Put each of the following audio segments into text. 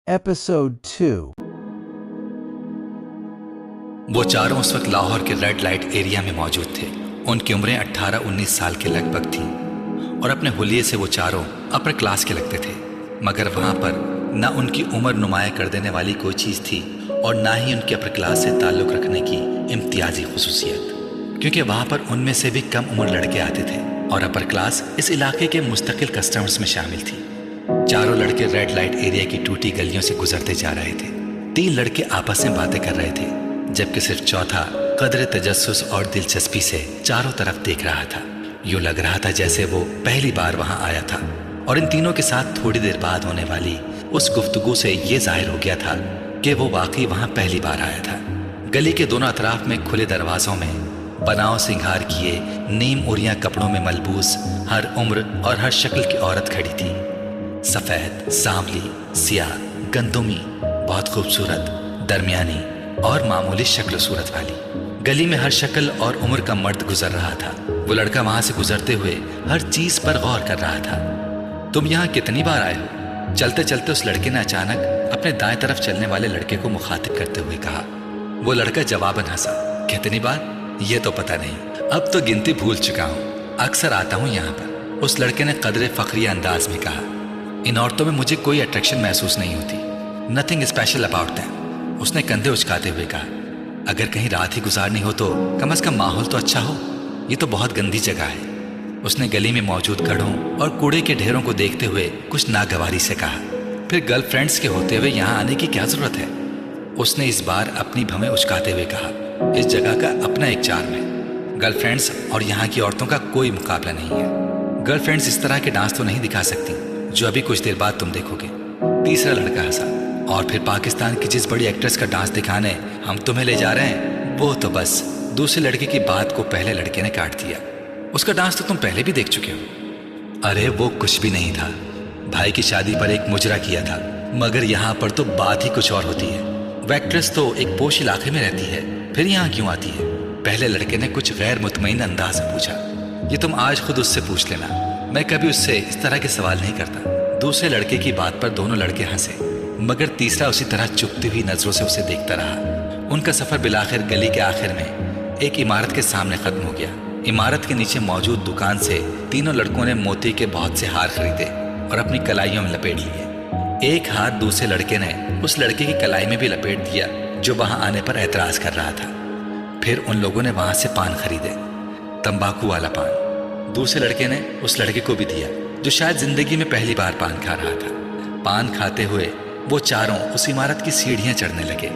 Episode 2. वो चारों उस वक्त लाहौर के रेड लाइट एरिया में मौजूद थे। उनकी उम्रें 18-19 साल के लगभग थीं और अपने हुलिये से वो चारों अपर क्लास के लगते थे, मगर वहाँ पर ना उनकी उम्र नुमाया कर देने वाली कोई चीज़ थी और ना ही उनकी अपर क्लास से ताल्लुक़ रखने की इम्तियाजी खुसूसियत, क्योंकि वहाँ पर उनमें से भी कम उम्र लड़के आते थे और अपर क्लास इस इलाके के मुस्तकिल कस्टमर्स में शामिल थी। चारों लड़के रेड लाइट एरिया की टूटी गलियों से गुजरते जा रहे थे। 3 लड़के आपस में बातें कर रहे थे, जबकि सिर्फ चौथा कदर तजस्सुस और दिलचस्पी से चारों तरफ देख रहा था। यूं लग रहा था जैसे वो पहली बार वहां आया था और इन तीनों के साथ थोड़ी देर बाद होने वाली उस गुफ्तगू से ये जाहिर हो गया था कि वो वाकई वहां पहली बार आया था। गली के दोनों अतराफ में खुले दरवाजों में बनाव सिंगार किए नीम उरिया कपड़ों में मलबूस हर उम्र और हर शक्ल की औरत खड़ी थी। सफेद, सांवली, सियाह, गंदुमी, बहुत खूबसूरत, दरमियानी और मामूली शक्ल सूरत वाली। गली में हर शक्ल और उम्र का मर्द गुजर रहा था। वो लड़का वहां से गुजरते हुए हर चीज पर गौर कर रहा था। तुम यहाँ कितनी बार आए हो? चलते चलते उस लड़के ने अचानक अपने दाएं तरफ चलने वाले लड़के को मुखातिब करते हुए कहा। वो लड़का जवाबन हंसा। कितनी बार? ये तो पता नहीं, अब तो गिनती भूल चुका हूँ, अक्सर आता हूँ यहाँ पर। उस लड़के ने कदरे फखरिया अंदाज में कहा। इन औरतों में मुझे कोई अट्रैक्शन महसूस नहीं होती, नथिंग स्पेशल अबाउट दैम। उसने कंधे उचकाते हुए कहा। अगर कहीं रात ही गुजारनी हो तो कम से कम माहौल तो अच्छा हो, ये तो बहुत गंदी जगह है। उसने गली में मौजूद गढ़ों और कूड़े के ढेरों को देखते हुए कुछ नागवारी से कहा। फिर गर्लफ्रेंड्स के होते हुए यहाँ आने की क्या जरूरत है? उसने इस बार अपनी भवें उचकाते हुए कहा। इस जगह का अपना एक चार्म है। गर्लफ्रेंड्स और यहाँ की औरतों का कोई मुकाबला नहीं है। गर्लफ्रेंड्स इस तरह के डांस तो नहीं दिखा सकती जो अभी कुछ देर बाद तुम देखोगे। तीसरा लड़का हंसा। और फिर पाकिस्तान की जिस बड़ी एक्ट्रेस का डांस दिखाने हम तुम्हें ले जा रहे हैं, वो तो बस। दूसरे लड़के की बात को पहले लड़के ने काट दिया। उसका डांस तो तुम पहले भी देख चुके हो। अरे वो कुछ भी नहीं था। भाई की शादी पर एक मुजरा किया था, मगर यहाँ पर तो बात ही कुछ और होती है। वो एक्ट्रेस तो एक पोश इलाके में रहती है, फिर यहाँ क्यों आती है? पहले लड़के ने कुछ गैर मुतमईन अंदाज में पूछा। ये तुम आज खुद उससे पूछ लेना, मैं कभी उससे इस तरह के सवाल नहीं करता। दूसरे लड़के की बात पर दोनों लड़के हंसे, मगर तीसरा उसी तरह चुभती हुई नजरों से उसे देखता रहा। उनका सफर बिलाखिर गली के आखिर में एक इमारत के सामने खत्म हो गया। इमारत के नीचे मौजूद दुकान से तीनों लड़कों ने मोती के बहुत से हार खरीदे और अपनी कलाइयों में लपेट लिए। एक हार दूसरे लड़के ने उस लड़के की कलाई में भी लपेट दिया जो वहां आने पर एतराज कर रहा था। फिर उन लोगों ने वहां से पान खरीदे, तंबाकू वाला पान। दूसरे लड़के ने उस लड़के को भी दिया जो शायद जिंदगी में पहली बार पान खा रहा था। पान खाते हुए वो चारों उस इमारत की सीढ़ियां चढ़ने लगे।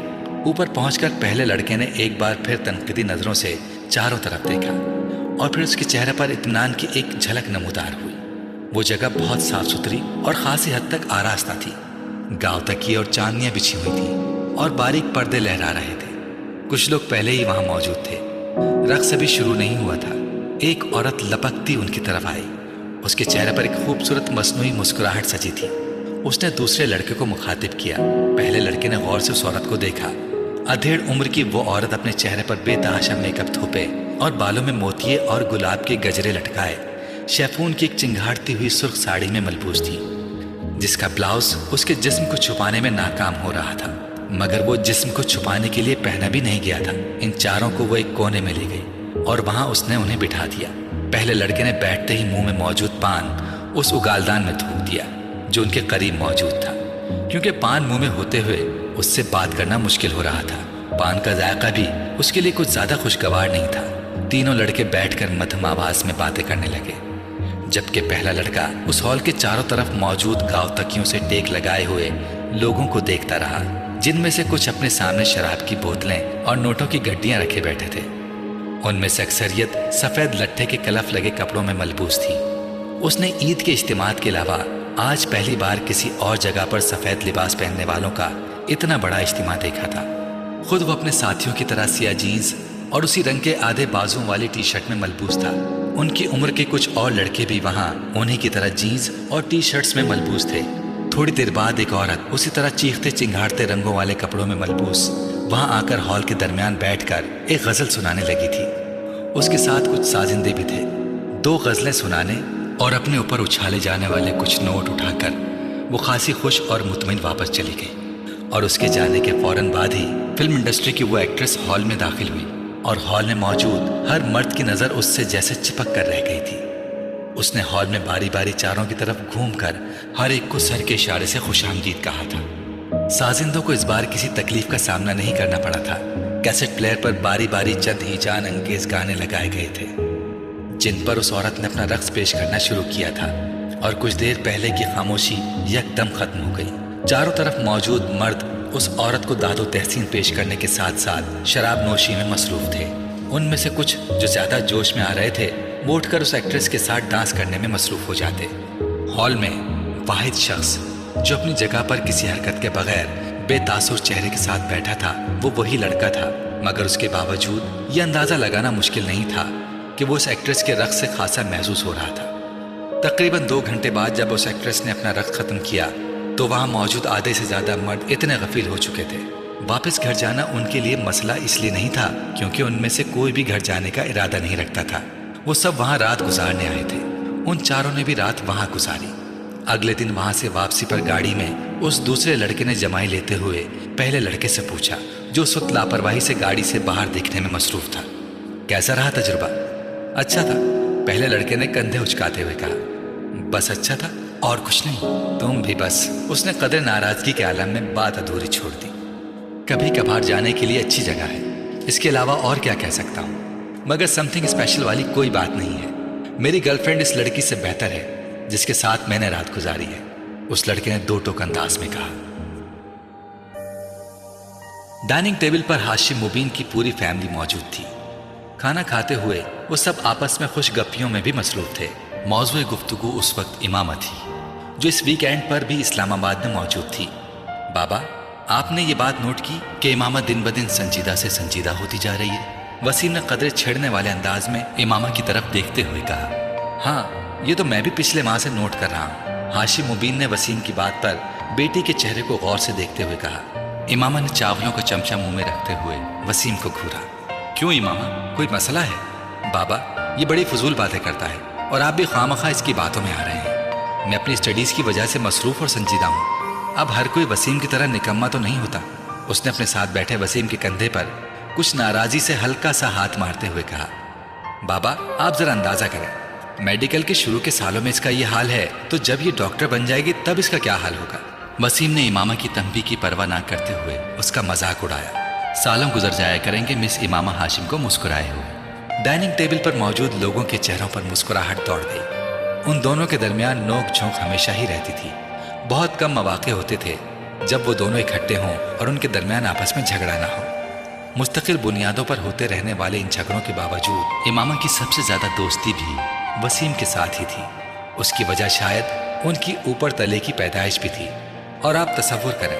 ऊपर पहुंचकर पहले लड़के ने एक बार फिर तनकीदी नजरों से चारों तरफ देखा और फिर उसके चेहरे पर इत्मीनान की एक झलक नमूदार हुई। वो जगह बहुत साफ सुथरी और खासी हद तक आरास्ता थी। गांव तकिए और चांदनियां बिछी हुई थी और बारीक पर्दे लहरा रहे थे। कुछ लोग पहले ही वहां मौजूद थे। रक्स अभी शुरू नहीं हुआ था। एक औरत लपकती उनकी तरफ आई। उसके चेहरे पर एक खूबसूरत मसनूई मुस्कुराहट सजी थी। उसने दूसरे लड़के को मुखातिब किया। पहले लड़के ने गौर से उस औरत को देखा। अधेड़ उम्र की वो औरत अपने चेहरे पर बेतहाशा मेकअप थोपे और बालों में मोतिये और गुलाब के गजरे लटकाए शैफून की एक चिंगाड़ती हुई सुर्ख साड़ी में मलबूस थी, जिसका ब्लाउज उसके जिस्म को छुपाने में नाकाम हो रहा था। मगर वो जिस्म को छुपाने के लिए पहना भी नहीं गया था। इन चारों को वो एक कोने में ले गई और वहां उसने उन्हें बिठा दिया। पहले लड़के ने बैठते ही मुंह में मौजूद पान उस उगालदान में थूक दिया जो उनके करीब मौजूद था, क्योंकि पान मुंह में होते हुए उससे बात करना मुश्किल हो रहा था। पान का जायका भी उसके लिए कुछ ज्यादा खुशगवार नहीं था। तीनों लड़के बैठकर मध्यम आवाज में बातें करने लगे, जबकि पहला लड़का उस हॉल के चारों तरफ मौजूद गांव तकियों से टेक लगाए हुए लोगों को देखता रहा, जिनमें से कुछ अपने सामने शराब की बोतलें और नोटों की गड्डियां रखे बैठे थे। उनमें से अक्सरियत सफेद लट्ठे के कलफ लगे कपड़ों में मलबूस थी। उसने ईद के इज्तिमात के अलावा आज पहली बार किसी और जगह पर सफेद लिबास पहनने वालों का इतना बड़ा इज्तिमा देखा था। खुद वो अपने साथियों की तरह सिया जीन्स और उसी रंग के आधे बाजुओं वाली टी शर्ट में मलबूस था। उनकी उम्र के कुछ और लड़के भी वहां उन्हीं की तरह जीन्स और टी शर्ट्स में मलबूस थे। थोड़ी देर बाद एक औरत उसी तरह चीखते चिंगाड़ते रंगों वाले कपड़ों में मलबूस वहां आकर हॉल के दरमियान बैठकर एक गजल सुनाने लगी थी। उसके साथ कुछ साजिंदे भी थे। 2 गजलें सुनाने और अपने ऊपर उछाले जाने वाले कुछ नोट उठाकर وہ خاصی خوش اور مطمئن واپس چلی گئی، اور اس کے جانے کے فوراً بعد ہی فلم انڈسٹری کی وہ ایکٹریس ہال میں داخل ہوئی، اور ہال میں موجود ہر مرد کی نظر اس سے جیسے چپک کر رہ گئی تھی۔ اس نے ہال میں باری باری چاروں کی طرف گھوم کر ہر ایک کو سر کے اشارے سے خوش آمدید کہا تھا۔ سازندوں کو اس بار کسی تکلیف کا سامنا نہیں کرنا پڑا تھا۔ کیسٹ پلیئر پر باری باری چند ہی جان انگیز گانے لگائے گئے تھے، جن پر اس عورت نے اپنا رقص پیش کرنا شروع کیا تھا، اور کچھ دیر پہلے کی خاموشی یکدم ختم ہو گئی۔ چاروں طرف موجود مرد اس عورت کو داد و تحسین پیش کرنے کے ساتھ ساتھ شراب نوشی میں مصروف تھے۔ ان میں سے کچھ جو زیادہ جوش میں آ رہے تھے وہ اٹھ کر اس ایکٹریس کے ساتھ ڈانس کرنے میں مصروف ہو جاتے۔ ہال میں واحد شخص جو اپنی جگہ پر کسی حرکت کے بغیر بے تاثر چہرے کے ساتھ بیٹھا تھا وہ وہی لڑکا تھا، مگر اس کے باوجود یہ اندازہ لگانا مشکل نہیں تھا کہ وہ اس ایکٹریس کے رقص سے خاصا محسوس ہو رہا تھا۔ تقریباً 2 گھنٹے بعد جب اس ایکٹریس نے اپنا رقص ختم کیا تو وہاں موجود آدھے سے زیادہ مرد اتنے غفیل ہو چکے تھے۔ واپس گھر جانا ان کے لیے مسئلہ اس لیے نہیں تھا کیونکہ ان میں سے کوئی بھی گھر جانے کا ارادہ نہیں رکھتا تھا، وہ سب وہاں رات گزارنے آئے تھے۔ ان چاروں نے بھی رات وہاں گزاری۔ اگلے دن وہاں سے واپسی پر گاڑی میں اس دوسرے لڑکے نے جمائی لیتے ہوئے پہلے لڑکے سے پوچھا، جو اس وقت لاپرواہی سے گاڑی سے باہر دیکھنے میں مصروف تھا، کیسا رہا تجربہ؟ اچھا تھا، پہلے لڑکے نے کندھے اچکاتے ہوئے کہا۔ بس اچھا تھا اور کچھ نہیں؟ تم بھی بس، اس نے قدر ناراضگی کے عالم میں بات ادھوری چھوڑ دی۔ کبھی کبھار جانے کے لیے اچھی جگہ ہے، اس کے علاوہ اور کیا کہہ سکتا ہوں، مگر سم تھنگ اسپیشل والی کوئی بات نہیں ہے۔ میری گرل فرینڈ اس لڑکی سے بہتر ہے جس کے ساتھ میں نے رات گزاری ہے، اس لڑکے نے 2 ٹوک انداز میں کہا۔ ڈائننگ ٹیبل پر ہاشم مبین کی پوری فیملی موجود تھی۔ کھانا کھاتے ہوئے وہ سب آپس میں خوش گپیوں میں بھی مصروف تھے۔ موضوع گفتگو اس وقت امامہ تھی، جو اس ویک اینڈ پر بھی اسلام آباد میں موجود تھی۔ بابا، آپ نے یہ بات نوٹ کی کہ امامہ دن بدن سنجیدہ سے سنجیدہ ہوتی جا رہی ہے؟ وسیم نے قدرے چھیڑنے والے انداز میں امامہ کی طرف دیکھتے ہوئے کہا۔ ہاں، یہ تو میں بھی پچھلے ماہ سے نوٹ کر رہا ہوں۔ ہاشم مبین نے وسیم کی بات پر بیٹی کے چہرے کو غور سے دیکھتے ہوئے کہا۔ امامہ نے چاولوں کا چمچہ منہ میں رکھتے ہوئے وسیم کو گھورا۔ کیوں امامہ، کوئی مسئلہ ہے؟ بابا، یہ بڑی فضول باتیں کرتا ہے اور آپ بھی خواہ اس کی باتوں میں آ رہے ہیں۔ میں اپنی اسٹڈیز کی وجہ سے مصروف اور سنجیدہ ہوں، اب ہر کوئی وسیم کی طرح نکما تو نہیں ہوتا۔ اس نے اپنے ساتھ بیٹھے وسیم کے کندھے پر کچھ ناراضی سے ہلکا سا ہاتھ مارتے ہوئے کہا۔ بابا، آپ ذرا اندازہ کریں، میڈیکل کے شروع کے سالوں میں اس کا یہ حال ہے تو جب یہ ڈاکٹر بن جائے گی تب اس کا کیا حال ہوگا؟ وسیم نے امامہ کی تنبیہ کی پرواہ نہ کرتے ہوئے اس کا مذاق اڑایا۔ سالوں گزر جایا کریں گے مس امامہ ہاشم کو مسکرائے ہوئے۔ ڈائننگ ٹیبل پر موجود لوگوں کے چہروں پر مسکراہٹ دوڑ گئی۔ ان دونوں کے درمیان نوک جھونک ہمیشہ ہی رہتی تھی۔ بہت کم مواقع ہوتے تھے جب وہ دونوں اکٹھے ہوں اور ان کے درمیان آپس میں جھگڑا نہ ہو۔ مستقل بنیادوں پر ہوتے رہنے والے ان جھگڑوں کے باوجود امامہ کی سب سے زیادہ دوستی بھی وسیم کے ساتھ ہی تھی۔ اس کی وجہ شاید ان کی اوپر تلے کی پیدائش بھی تھی، اور آپ تصور کریں،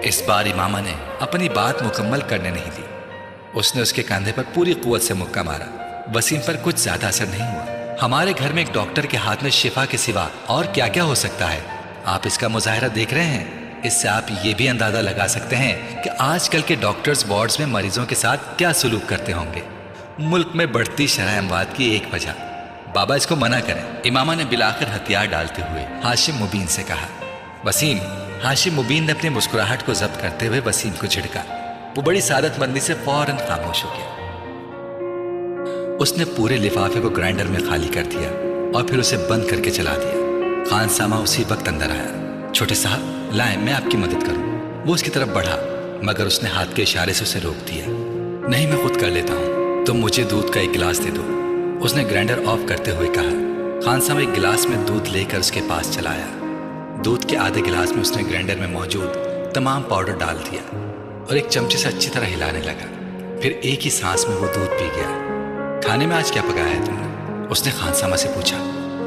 اس بار امامہ نے اپنی بات مکمل کرنے نہیں دی۔ اس نے اس کے کاندھے پر پوری قوت سے مکہ مارا۔ وسیم پر کچھ زیادہ اثر نہیں ہوا۔ ہمارے گھر میں ایک ڈاکٹر کے ہاتھ میں شفا کے سوا اور کیا کیا ہو سکتا ہے؟ آپ اس کا مظاہرہ دیکھ رہے ہیں، اس سے آپ یہ بھی اندازہ لگا سکتے ہیں کہ آج کل کے ڈاکٹرز وارڈز میں مریضوں کے ساتھ کیا سلوک کرتے ہوں گے۔ ملک میں بڑھتی شرح اموات کی ایک وجہ۔ بابا، اس کو منع کریں، امامہ نے بالآخر ہتھیار ڈالتے ہوئے ہاشم مبین سے کہا۔ وسیم، ہاشم مبین نے اپنی مسکراہٹ کو ضبط کرتے ہوئے وسیم کو جھڑکا۔ وہ بڑی سعادت مندی سے فوراً خاموش ہو گیا۔ اس نے پورے لفافے کو گرائنڈر میں خالی کر دیا اور پھر اسے بند کر کے چلا دیا۔ خان سامہ اسی وقت اندر آیا۔ چھوٹے صاحب، لائیں، میں آپ کی مدد کروں۔ وہ اس کی طرف بڑھا مگر اس نے ہاتھ کے اشارے سے اسے روک دیا۔ نہیں، میں خود کر لیتا ہوں، تم مجھے دودھ کا ایک گلاس دے دو، اس نے گرائنڈر آف کرتے ہوئے کہا۔ خان سامہ ایک گلاس میں دودھ لے کر اس کے پاس چلایا۔ دودھ کے آدھے گلاس میں اس نے گرائنڈر میں موجود تمام پاؤڈر ڈال دیا اور ایک چمچے سے اچھی طرح ہلانے لگا۔ پھر ایک ہی سانس میں وہ دودھ پی گیا۔ کھانے میں آج کیا پکایا ہے تم نے؟ اس نے خان سامہ سے پوچھا۔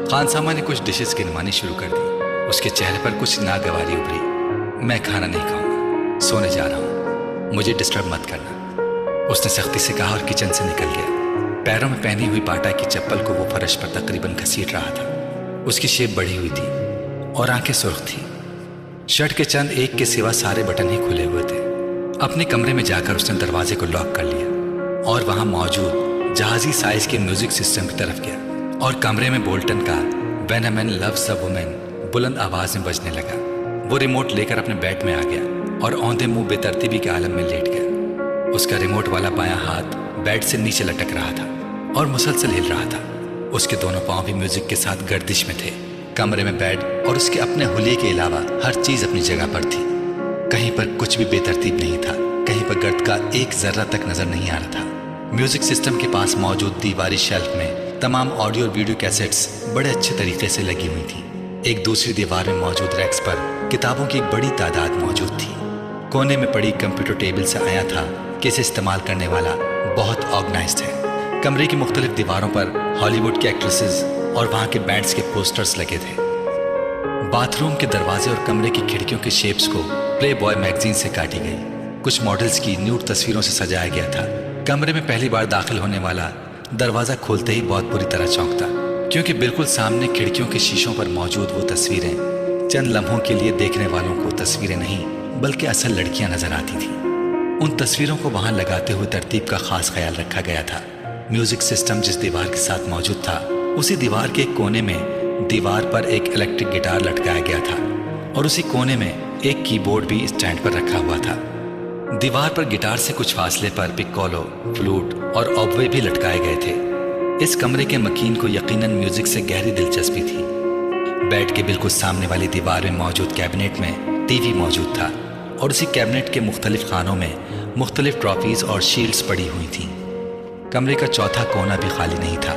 خان سامہ نے کچھ ڈشز گنوانی شروع کر دی۔ اس کے چہرے پر کچھ ناگواری ابھری۔ میں کھانا نہیں کھاؤں گا، سونے جا رہا ہوں، مجھے ڈسٹرب مت کرنا، اس نے سختی سے کہا اور کچن سے نکل گیا۔ پیروں میں پہنی ہوئی باٹا کی چپل کو وہ فرش پر تقریباً گھسیٹ رہا تھا۔ اس کی شیپ بڑھی ہوئی تھی اور آنکھیں سرخ تھی۔ شرٹ کے چند ایک کے سوا سارے بٹن ہی کھلے ہوئے تھے۔ اپنے کمرے میں جا کر اس نے دروازے کو لاک کر لیا اور وہاں موجود جہازی سائز کے میوزک سسٹم کی طرف گیا اور کمرے میں بولٹن کا "When a man loves a woman" بلند آواز میں بجنے لگا۔ وہ ریموٹ لیکر اپنے بیڈ میں آ گیا اور اوندھے منہ بے ترتیبی کے عالم میں لیٹ گیا۔ اس کا ریموٹ والا بایاں ہاتھ بیڈ سے نیچے لٹک رہا تھا اور مسلسل ہل رہا تھا۔ اس کے دونوں پاؤں بھی میوزک کے ساتھ گردش میں تھے۔ کمرے میں بیڈ اور اس کے اپنے حلیے کے علاوہ ہر چیز اپنی جگہ پر تھی۔ کہیں پر کچھ بھی بے ترتیب نہیں تھا، کہیں پر گرد کا ایک ذرہ تک نظر نہیں آ رہا تھا۔ میوزک سسٹم کے پاس موجود دیواری شیلف میں تمام آڈیو اور ویڈیو کیسٹس بڑے اچھے طریقے سے لگی ہوئی تھیں۔ ایک دوسری دیوار میں موجود ریکس پر کتابوں کی ایک بڑی تعداد موجود تھی۔ کونے میں پڑی کمپیوٹر ٹیبل سے آیا تھا کہ اسے استعمال کرنے والا بہت آرگنائزڈ ہے۔ کمرے کی مختلف دیواروں پر ہالی ووڈ کی ایکٹریسز اور وہاں کے بینڈز کے پوسٹرز لگے تھے۔ باتھ روم کے دروازے اور کمرے کی کھڑکیوں کے شیپس کو پلے بوائے میگزین سے کاٹی گئی۔ کچھ ماڈلز کی نیوڈ تصویروں سے سجایا گیا تھا۔ کمرے میں پہلی بار داخل ہونے والا دروازہ کھولتے ہی بہت بری طرح چونکتا، کیونکہ بالکل سامنے کھڑکیوں کے شیشوں پر موجود وہ تصویریں چند لمحوں کے لیے دیکھنے والوں کو تصویریں نہیں بلکہ اصل لڑکیاں نظر آتی تھیں۔ ان تصویروں کو وہاں لگاتے ہوئے ترتیب کا خاص خیال رکھا گیا تھا۔ میوزک سسٹم جس دیوار کے ساتھ موجود تھا، اسی دیوار کے ایک کونے میں دیوار پر ایک الیکٹرک گٹار لٹکایا گیا تھا اور اسی کونے میں ایک کی بورڈ بھی اسٹینڈ پر رکھا ہوا تھا۔ دیوار پر گٹار سے کچھ فاصلے پر پکولو، فلوٹ اور اوبوے بھی لٹکائے گئے تھے۔ اس کمرے کے مکین کو یقیناً میوزک سے گہری دلچسپی تھی۔ بیڈ کے بالکل سامنے والی دیوار میں موجود کیبنٹ میں ٹی وی موجود تھا اور اسی کیبنٹ کے مختلف خانوں میں مختلف ٹرافیز اور شیلڈز پڑی ہوئی تھیں۔ کمرے کا چوتھا کونا بھی خالی نہیں تھا۔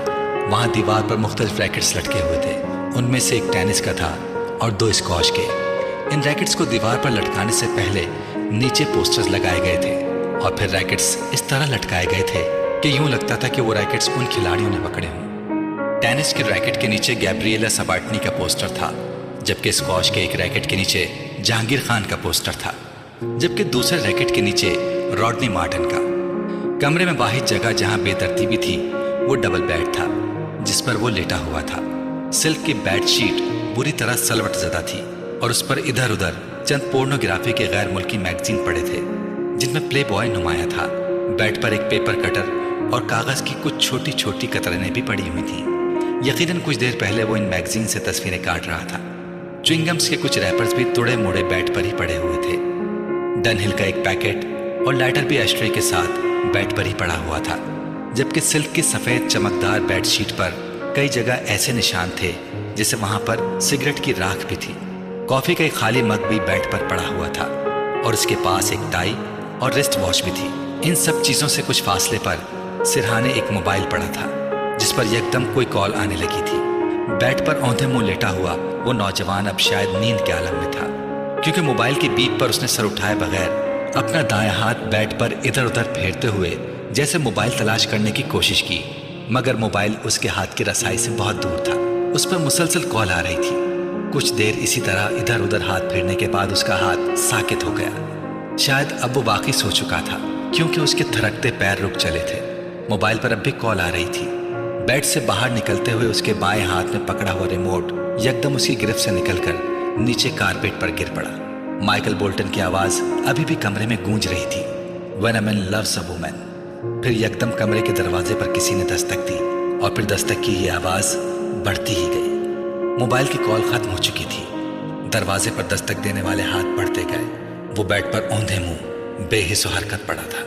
وہاں دیوار پر مختلف ریکٹس لٹکے ہوئے تھے۔ ان میں سے ایک ٹینس کا تھا اور 2 اسکواش کے۔ ان ریکٹس کو دیوار پر لٹکانے سے پہلے نیچے پوسٹرز لگائے گئے تھے اور پھر ریکٹس اس طرح لٹکائے گئے تھے کہ یوں لگتا تھا کہ وہ ریکٹس ان کھلاڑیوں نے پکڑے ہوں۔ ٹینس کے ریکٹ کے نیچے گیبریلا سباٹنی کا پوسٹر تھا، جبکہ اسکواش کے ایک ریکٹ کے نیچے جہانگیر خان کا پوسٹر تھا، جبکہ دوسرے ریکٹ کے نیچے راڈنی مارٹن کا۔ کمرے میں واحد جگہ جہاں بے ترتیبی تھی وہ ڈبل بیڈ تھا جس پر وہ لیٹا ہوا تھا۔ سلک کی بیڈ شیٹ بری طرح سلوٹ زدہ تھی اور اس پر ادھر ادھر چند پورنوگرافی کے غیر ملکی میگزین پڑے تھے جن میں پلے بوائے نمایاں تھا۔ بیڈ پر ایک پیپر کٹر اور کاغذ کی کچھ چھوٹی چھوٹی قطریں بھی پڑی ہوئی تھیں۔ یقیناً کچھ دیر پہلے وہ ان میگزین سے تصویریں کاٹ رہا تھا۔ چوئنگمز کے کچھ ریپرز بھی توڑے موڑے بیڈ پر ہی پڑے ہوئے تھے۔ ڈن ہل کا ایک پیکٹ اور لائٹر بھی ایشٹرے کے ساتھ بیڈ پر ہی پڑا ہوا تھا، جبکہ سلک کی سفید چمکدار بیڈ شیٹ پر کئی جگہ ایسے نشان تھے جیسے وہاں پر سگریٹ کی راکھ بھی تھی۔ کافی کا ایک خالی مگ بھی بیڈ پر پڑا ہوا تھا اور اس کے پاس ایک ٹائی اور رسٹ واچ بھی تھی۔ ان سب چیزوں سے کچھ فاصلے پر سرہانے ایک موبائل پڑا تھا جس پر یکدم کوئی کال آنے لگی تھی۔ بیڈ پر اوندھے منہ لیٹا ہوا وہ نوجوان اب شاید نیند کے عالم میں تھا، کیونکہ موبائل کی بیپ پر اس نے سر اٹھائے بغیر اپنا دایاں ہاتھ بیڈ پر ادھر ادھر پھیرتے ہوئے جیسے موبائل تلاش کرنے کی کوشش کی، مگر موبائل اس کے ہاتھ کی رسائی سے بہت دور تھا۔ اس پر مسلسل کال آ رہی تھی۔ کچھ دیر اسی طرح ادھر ادھر ہاتھ پھیرنے کے بعد اس کا ہاتھ ساکت ہو گیا۔ شاید اب وہ واقعی سو چکا تھا، کیونکہ اس کے تھرکتے پیر رک چلے تھے۔ موبائل پر اب بھی کال آ رہی تھی۔ بیڈ سے باہر نکلتے ہوئے اس کے بائیں ہاتھ میں پکڑا ہوا ریموٹ یکدم اس کی گرفت سے نکل کر نیچے کارپیٹ پر گر پڑا۔ مائیکل بولٹن کی آواز ابھی بھی کمرے میں گونج رہی تھی، "When a man loves a woman"۔ پھر یکدم کمرے کے دروازے پر کسی نے دستک دی اور پھر دستک کی یہ آواز بڑھتی ہی گئی۔ موبائل کی کال ختم ہو چکی تھی۔ دروازے پر دستک دینے والے ہاتھ بڑھتے گئے۔ وہ بیڈ پر اوندھے منہ بے حس و حرکت پڑا تھا۔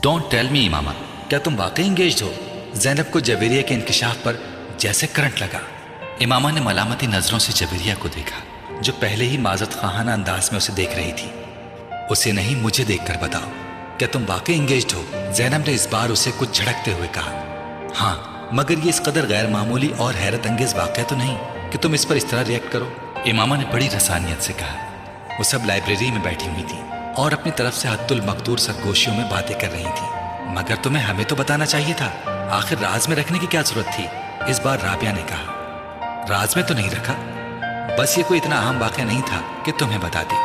"Don't tell me امامہ، کیا تم واقعی انگیجڈ ہو؟" زینب کو جویریہ کے انکشاف پر جیسے کرنٹ لگا۔ امامہ نے ملامتی نظروں سے جویریہ کو دیکھا جو پہلے ہی معذرت خواہانہ انداز میں اسے دیکھ رہی تھی۔ "اسے نہیں، مجھے دیکھ کر بتاؤ، کیا تم واقعی انگیجڈ ہو؟" زینب نے اس بار اسے کچھ جھڑکتے ہوئے کہا۔ "ہاں، مگر یہ اس قدر غیر معمولی اور حیرت انگیز واقعہ تو نہیں کہ تم اس پر اس طرح ریئیکٹ کرو." امامہ نے بڑی رسانیت سے کہا۔ وہ سب لائبریری میں بیٹھی ہوئی تھی اور اپنی طرف سے حد المقدور سرگوشیوں میں باتیں کر رہی تھی۔ "مگر تمہیں ہمیں تو بتانا چاہیے تھا، آخر راز میں رکھنے کی کیا ضرورت تھی؟" اس بار رابعہ نے کہا۔ "راز میں تو نہیں رکھا، بس یہ کوئی اتنا اہم واقعہ نہیں تھا کہ تمہیں بتا دی،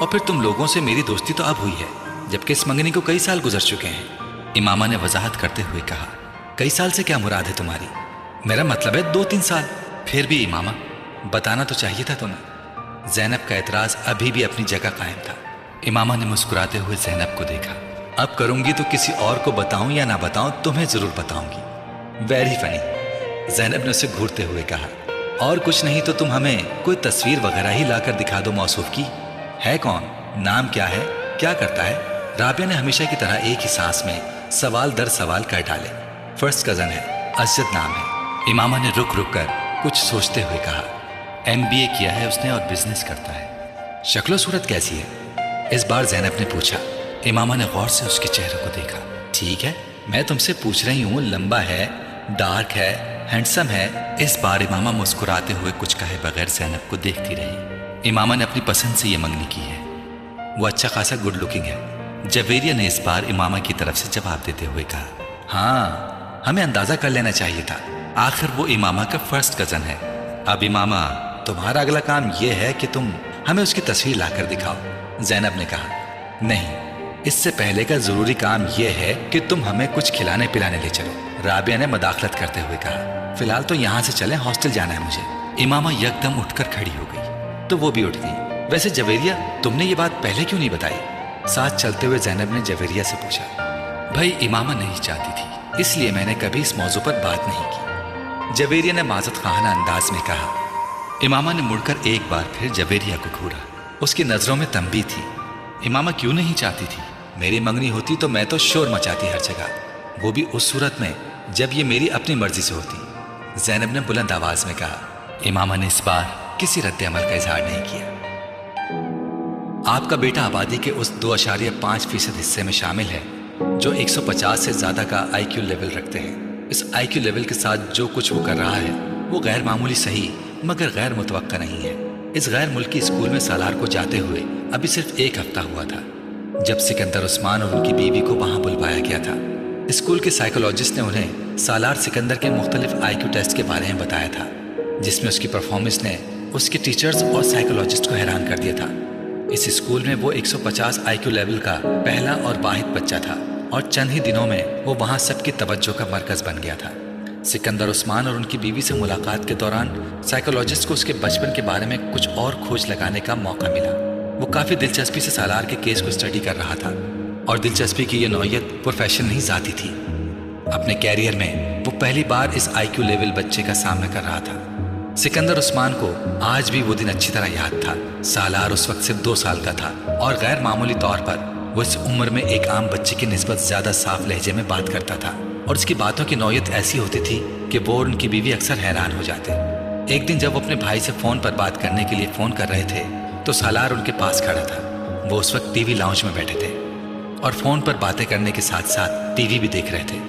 اور پھر تم لوگوں سے میری دوستی تو اب ہوئی ہے جبکہ اس منگنی کو کئی سال گزر چکے ہیں." امامہ نے وضاحت کرتے ہوئے کہا۔ "کئی سال سے کیا مراد ہے تمہاری؟ میرا مطلب ہے 2-3 سال۔ پھر بھی امامہ، بتانا تو چاہیے تھا تمہیں۔ زینب کا اعتراض ابھی بھی اپنی جگہ قائم تھا۔ امامہ نے مسکراتے ہوئے زینب کو دیکھا۔ "اب کروں گی تو کسی اور کو بتاؤں یا نہ بتاؤں، تمہیں ضرور بتاؤں گی۔ ویری فنی، زینب نے اسے گھورتے ہوئے کہا، और कुछ नहीं तो तुम हमें कोई तस्वीर वगैरह ही लाकर दिखा दो मौसूफ की। है कौन, नाम क्या है, क्या करता है? राबिया ने हमेशा की तरह एक ही सांस में सवाल दर सवाल कर डाले। फर्स्ट कजन है, असजद नाम है। इमामा ने रुक रुक कर कुछ सोचते हुए कहा, MBA किया है उसने और बिजनेस करता है। शक्लो सूरत कैसी है? इस बार ज़ैनब ने पूछा। इमामा ने गौर से उसके चेहरे को देखा। ठीक है, मैं तुमसे पूछ रही हूँ, लंबा है, डार्क है, हैंडसम है? इस बार इमामा मुस्कुराते हुए कुछ कहे बगैर ज़ैनब को देखती रही। इमामा ने अपनी पसंद से ये मंगनी की है, वो अच्छा खासा गुड लुकिंग है। जवेरिया ने इस बार इमामा की तरफ से जवाब देते हुए कहा, हाँ, हमें अंदाजा कर लेना चाहिए था, आखिर वो इमामा का फर्स्ट कजन है। अब इमामा, तुम्हारा अगला काम यह है कि तुम हमें उसकी तस्वीर लाकर दिखाओ। ज़ैनब ने कहा, नहीं, इससे पहले का जरूरी काम यह है कि तुम हमें कुछ खिलाने पिलाने ले चलो। राबिया ने मदाखलत करते हुए कहा, फिलहाल तो यहाँ से चलें, हॉस्टल जाना है मुझे। इमामा यकदम उठकर खड़ी हो गई तो वो भी उठ गई। वैसे जवेरिया, तुमने ये बात पहले क्यों नहीं बताई? साथ चलते हुए ज़ैनब ने जवेरिया से पूछा। भाई, इमामा नहीं चाहती थी, इसलिए मैंने कभी इस मौजू पर बात नहीं की, जवेरिया ने माजत खाना अंदाज में कहा। इमामा ने मुड़कर एक बार फिर जवेरिया को घूरा। उसकी नजरों में तंबी थी। इमामा क्यों नहीं चाहती थी? मेरी मंगनी होती तो मैं तो शोर मचाती हर जगह, वो भी उस सूरत में जब ये मेरी अपनी मर्जी से होती। ज़ैनब ने बुलंद आवाज में कहा। इमामा ने इस बार किसी रद्द अमल का इजहार नहीं किया। आपका बेटा आबादी के उस 2.5% हिस्से में शामिल है जो 150 से ज्यादा का IQ लेवल रखते हैं। इस IQ लेवल के साथ जो कुछ वो कर रहा है वो गैर मामूली सही मगर गैर मुतवक्का नहीं है। इस गैर मुल्की स्कूल में सालार को जाते हुए अभी सिर्फ 1 हफ्ता हुआ था जब सिकंदर उस्मान और उनकी बीवी को वहां बुलवाया गया था। स्कूल के साइकोलॉजिस्ट ने उन्हें सालार सिकंदर के मुख्तलिफ IQ टेस्ट के बारे में बताया था, जिसमें उसकी परफॉर्मेंस ने उसके टीचर्स और साइकोलॉजिस्ट को हैरान कर दिया था। इस स्कूल में वो 150 IQ लेवल का पहला और वाहिद बच्चा था और चंद ही दिनों में वो वहाँ सबकी तवज्जो का मरकज बन गया था। सिकंदर उस्मान और उनकी बीवी से मुलाकात के दौरान साइकोलॉजिस्ट को उसके बचपन के बारे में कुछ और खोज लगाने का मौका मिला। वो काफ़ी दिलचस्पी से सालार के केस को स्टडी कर रहा था और दिलचस्पी की ये नौयत प्रोफेशन नहीं ज़ाती थी। अपने कैरियर में वो पहली बार इस IQ लेवल बच्चे का सामना कर रहा था। सिकंदर उस्मान को आज भी वो दिन अच्छी तरह याद था। सालार उस वक्त सिर्फ 2 साल का था और गैर मामूली तौर पर वो इस उम्र में एक आम बच्चे की निस्बत ज़्यादा साफ लहजे में बात करता था और उसकी बातों की नौयत ऐसी होती थी कि वो और उनकी बीवी अक्सर हैरान हो जाते। एक दिन जब वो अपने भाई से फ़ोन पर बात करने के लिए फ़ोन कर रहे थे तो सालार उनके पास खड़ा था। वो उस वक्त टीवी लाउंज में बैठे थे और फ़ोन पर बातें करने के साथ साथ टीवी भी देख रहे थे।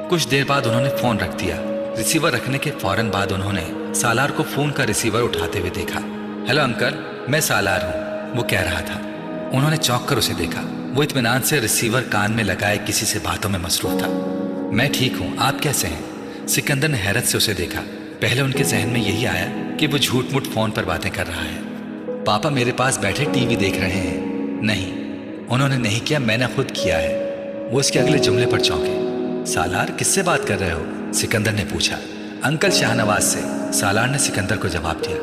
कुछ देर बाद उन्होंने फ़ोन रख दिया। रिसीवर रखने के फौरन बाद उन्होंने सालार को फ़ोन का रिसीवर उठाते हुए देखा। हेलो अंकल, मैं सालार हूँ, वो कह रहा था। उन्होंने चौंक कर उसे देखा। वो इत्मीनान से रिसीवर कान में लगाए किसी से बातों में मसरूफ था। मैं ठीक हूँ, आप कैसे हैं? सिकंदर ने हैरत से उसे देखा। पहले उनके जहन में यही आया कि वो झूठ मूठ फ़ोन पर बातें कर रहा है। पापा मेरे पास बैठे टीवी देख रहे हैं। नहीं, उन्होंने नहीं किया, मैंने खुद किया है। वो इसके अगले जुमले पर चौंके। सालार, किससे बात कर रहे हो? सिकंदर ने पूछा। अंकल शाहनवाज से, सालार ने सिकंदर को जवाब दिया।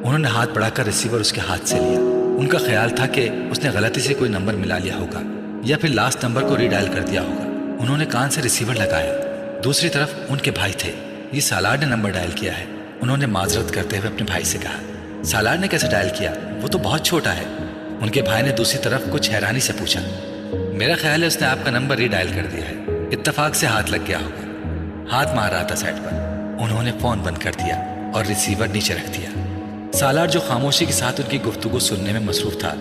उन्होंने हाथ बढ़ाकर रिसीवर उसके हाथ से लिया। उनका ख्याल था कि उसने गलती से कोई नंबर मिला लिया होगा या फिर लास्ट नंबर को रीडायल कर दिया होगा। उन्होंने कान से रिसीवर लगाया। दूसरी तरफ उनके भाई थे। ये सालार ने नंबर डायल किया है, उन्होंने माजरत करते हुए अपने भाई से कहा। सालार ने कैसे डायल किया? वो तो बहुत छोटा है। उनके भाई ने दूसरी तरफ कुछ हैरानी से पूछा। मेरा ख्याल है उसने आपका नंबर रीडायल कर दिया है, इत्तेफाक से हाथ लग गया होगा। हाथ मार रहा था साइड पर। उन्होंने फ़ोन बंद कर दिया और रिसीवर नीचे रख दिया। सालार जो खामोशी के साथ उनकी गुफ्तगू सुनने में मसरूफ था,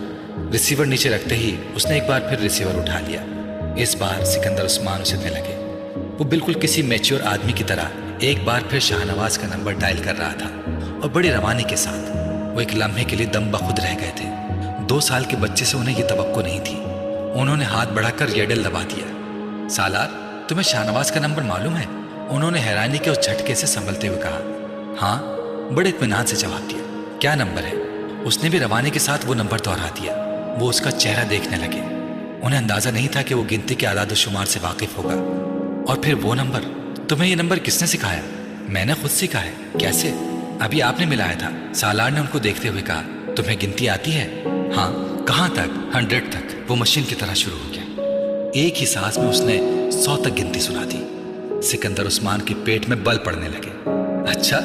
रिसीवर नीचे रखते ही उसने एक बार फिर रिसीवर उठा लिया। इस बार सिकंदर उस्मान उसे देने लगे। वो बिल्कुल किसी मैच्योर आदमी की तरह एक बार फिर शाहनवाज का नंबर डायल कर रहा था और बड़ी रवानी के साथ। वो एक लम्हे के लिए दम बखुद रह गए थे। 2 साल के बच्चे से उन्हें यह तवक्को नहीं थी। उन्होंने हाथ बढ़ाकर येडल दबा दिया। सालार, तुम्हें शाहनवाज का नंबर मालूम है? उन्होंने हैरानी के उस झटके से संभलते हुए कहा। हाँ, बड़े इत्मीनान से जवाब दिया। क्या नंबर है? उसने भी रवानी के साथ वो नंबर दोहरा दिया। वो उसका चेहरा देखने लगे। उन्हें अंदाजा नहीं था कि वो गिनती के आदाद शुमार से वाकिफ होगा। और फिर वो नंबर, तुम्हें ये नंबर किसने सिखाया? मैंने खुद सीखा है। कैसे? अभी आपने मिलाया था। सालार ने उनको देखते हुए कहा। तुम्हें गिनती आती है? हाँ। कहाँ तक? 100 तक। वो मशीन की तरह शुरू हो गया। एक ही सांस में उसने 100 तक गिनती सुना दी। सिकंदर उस्मान के पेट में बल पड़ने लगे। अच्छा,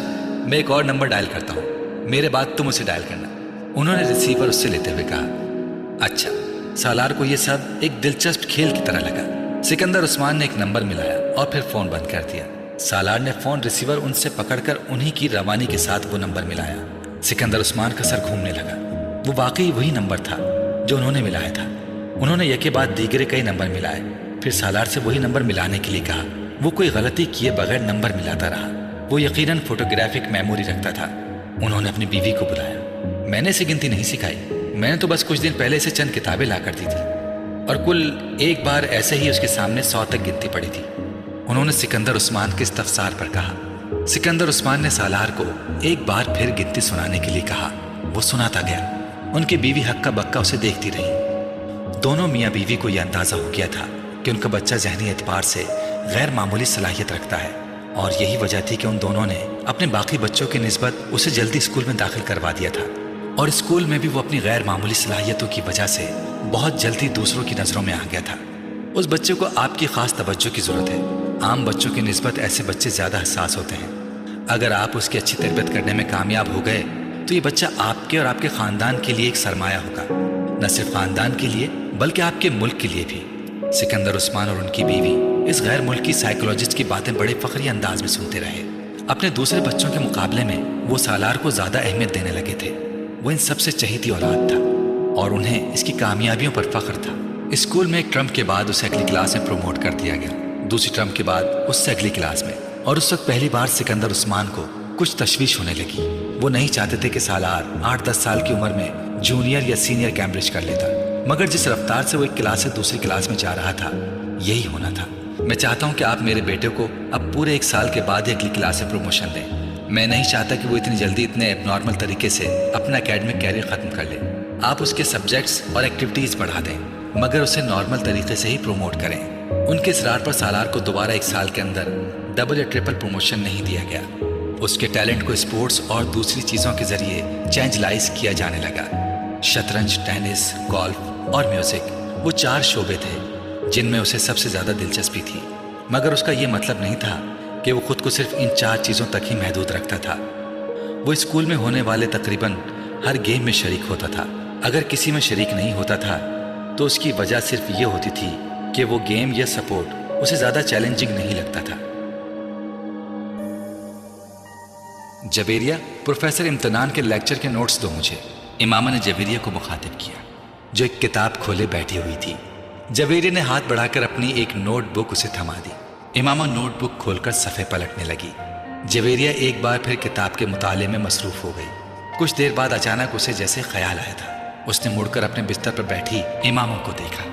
मैं एक और नंबर डायल करता हूँ, मेरे बाद तुम उसे डायल करना। उन्होंने रिसीवर उससे लेते हुए कहा। अच्छा। सालार को यह सब एक दिलचस्प खेल की तरह लगा। सिकंदर उस्मान ने एक नंबर मिलाया और फिर फोन बंद कर दिया। सालार ने फोन रिसीवर उनसे पकड़कर उन्हीं की रवानी के साथ वो नंबर मिलाया। सिकंदर उस्मान का सर घूमने लगा। वो वाकई वही नंबर था जो उन्होंने मिलाया था। उन्होंने एक के बाद दीगरे कई नंबर मिलाए, फिर सालार से वही नंबर मिलाने के लिए कहा। वो कोई गलती किए बगैर नंबर मिलाता रहा। वो यकीनन फोटोग्राफिक मेमोरी रखता था। उन्होंने अपनी बीवी को बुलाया। मैंने इसे गिनती नहीं सिखाई, मैंने तो बस कुछ दिन पहले इसे चंद किताबें ला कर दी थी और कुल एक बार ऐसे ही उसके सामने 100 तक गिनती पड़ी थी। उन्होंने सिकंदर उस्मान के इस्तफसार पर कहा। सिकंदर उस्मान ने सालार को एक बार फिर गिनती सुनाने के लिए कहा। वो सुनाता गया। उनकी बीवी हक्का बक्का उसे देखती रही। दोनों मियाँ बीवी को यह अंदाजा हो गया था कि उनका बच्चा ज़हनी एतबार से गैर मामूली सलाहियत रखता है और यही वजह थी कि उन दोनों ने अपने बाकी बच्चों की निस्बत उसे जल्दी स्कूल में दाखिल करवा दिया था और स्कूल में भी वो अपनी गैर मामूली सलाहियतों की वजह से बहुत जल्दी दूसरों की नज़रों में आ गया था। उस बच्चे को आपकी खास तवज्जो की ज़रूरत है। आम बच्चों की निस्बत ऐसे बच्चे ज़्यादा हसास होते हैं। अगर आप उसकी अच्छी तरबियत करने में कामयाब हो गए तो ये बच्चा आपके और आपके ख़ानदान के लिए एक सरमाया होगा, न सिर्फ ख़ानदान के लिए बल्कि आपके मुल्क के लिए भी। सिकंदर उस्मान और उनकी बीवी इस गैर मुल्की साइकोलॉजिस्ट की बातें बड़े फखरी अंदाज में सुनते रहे। अपने दूसरे बच्चों के मुकाबले में वो सालार को ज़्यादा अहमियत देने लगे थे। वो इन सबसे चहेती औलाद था और उन्हें इसकी कामयाबियों पर फख्र था। स्कूल में एक टर्म के बाद उसे अगली क्लास में प्रमोट कर दिया गया, दूसरी टर्म के बाद उससे अगली क्लास में, और उस वक्त पहली बार सिकंदर उस्मान को कुछ तशवीश होने लगी। वो नहीं चाहते थे कि सालार 8-10 साल की उम्र में जूनियर या सीनियर कैम्ब्रिज कर लेता, मगर जिस रफ्तार से वो एक क्लास से दूसरी क्लास में जा रहा था यही होना था। मैं चाहता हूँ कि आप मेरे बेटे को अब पूरे 1 साल के बाद ही अगली क्लास से प्रमोशन दें। मैं नहीं चाहता कि वो इतनी जल्दी इतने एबनॉर्मल तरीके से अपना एकेडमिक कैरियर ख़त्म कर ले। आप उसके सब्जेक्ट्स और एक्टिविटीज़ बढ़ा दें, मगर उसे नॉर्मल तरीके से ही प्रमोट करें। उनके इसरार पर सालार को दोबारा 1 साल के अंदर डबल या ट्रिपल प्रमोशन नहीं दिया गया। उसके टैलेंट को स्पोर्ट्स और दूसरी चीज़ों के ज़रिए चेंजलाइज किया जाने लगा। शतरंज, टेनिस, गोल्फ और म्यूज़िक, वो 4 शोबे थे जिनमें उसे सबसे ज़्यादा दिलचस्पी थी, मगर उसका ये मतलब नहीं था कि वो खुद को सिर्फ इन 4 चीज़ों तक ही महदूद रखता था। वो स्कूल में होने वाले तकरीबन हर गेम में शरीक होता था। अगर किसी में शरीक नहीं होता था तो उसकी वजह सिर्फ ये होती थी कि वो गेम या सपोर्ट उसे ज़्यादा चैलेंजिंग नहीं लगता था। जवेरिया, प्रोफेसर इम्तिनान के लेक्चर के नोट्स दो मुझे। इमामा ने जवेरिया को मुखातिब किया जो एक किताब खोले बैठी हुई थी। जवेरिया ने हाथ बढ़ाकर अपनी एक नोटबुक उसे थमा दी। इमामा नोटबुक खोलकर सफ़े पलटने लगी। जवेरिया एक बार फिर किताब के मुताले में मसरूफ़ हो गई। कुछ देर बाद अचानक उसे जैसे ख्याल आया था। उसने मुड़कर अपने बिस्तर पर बैठी इमामा को देखा।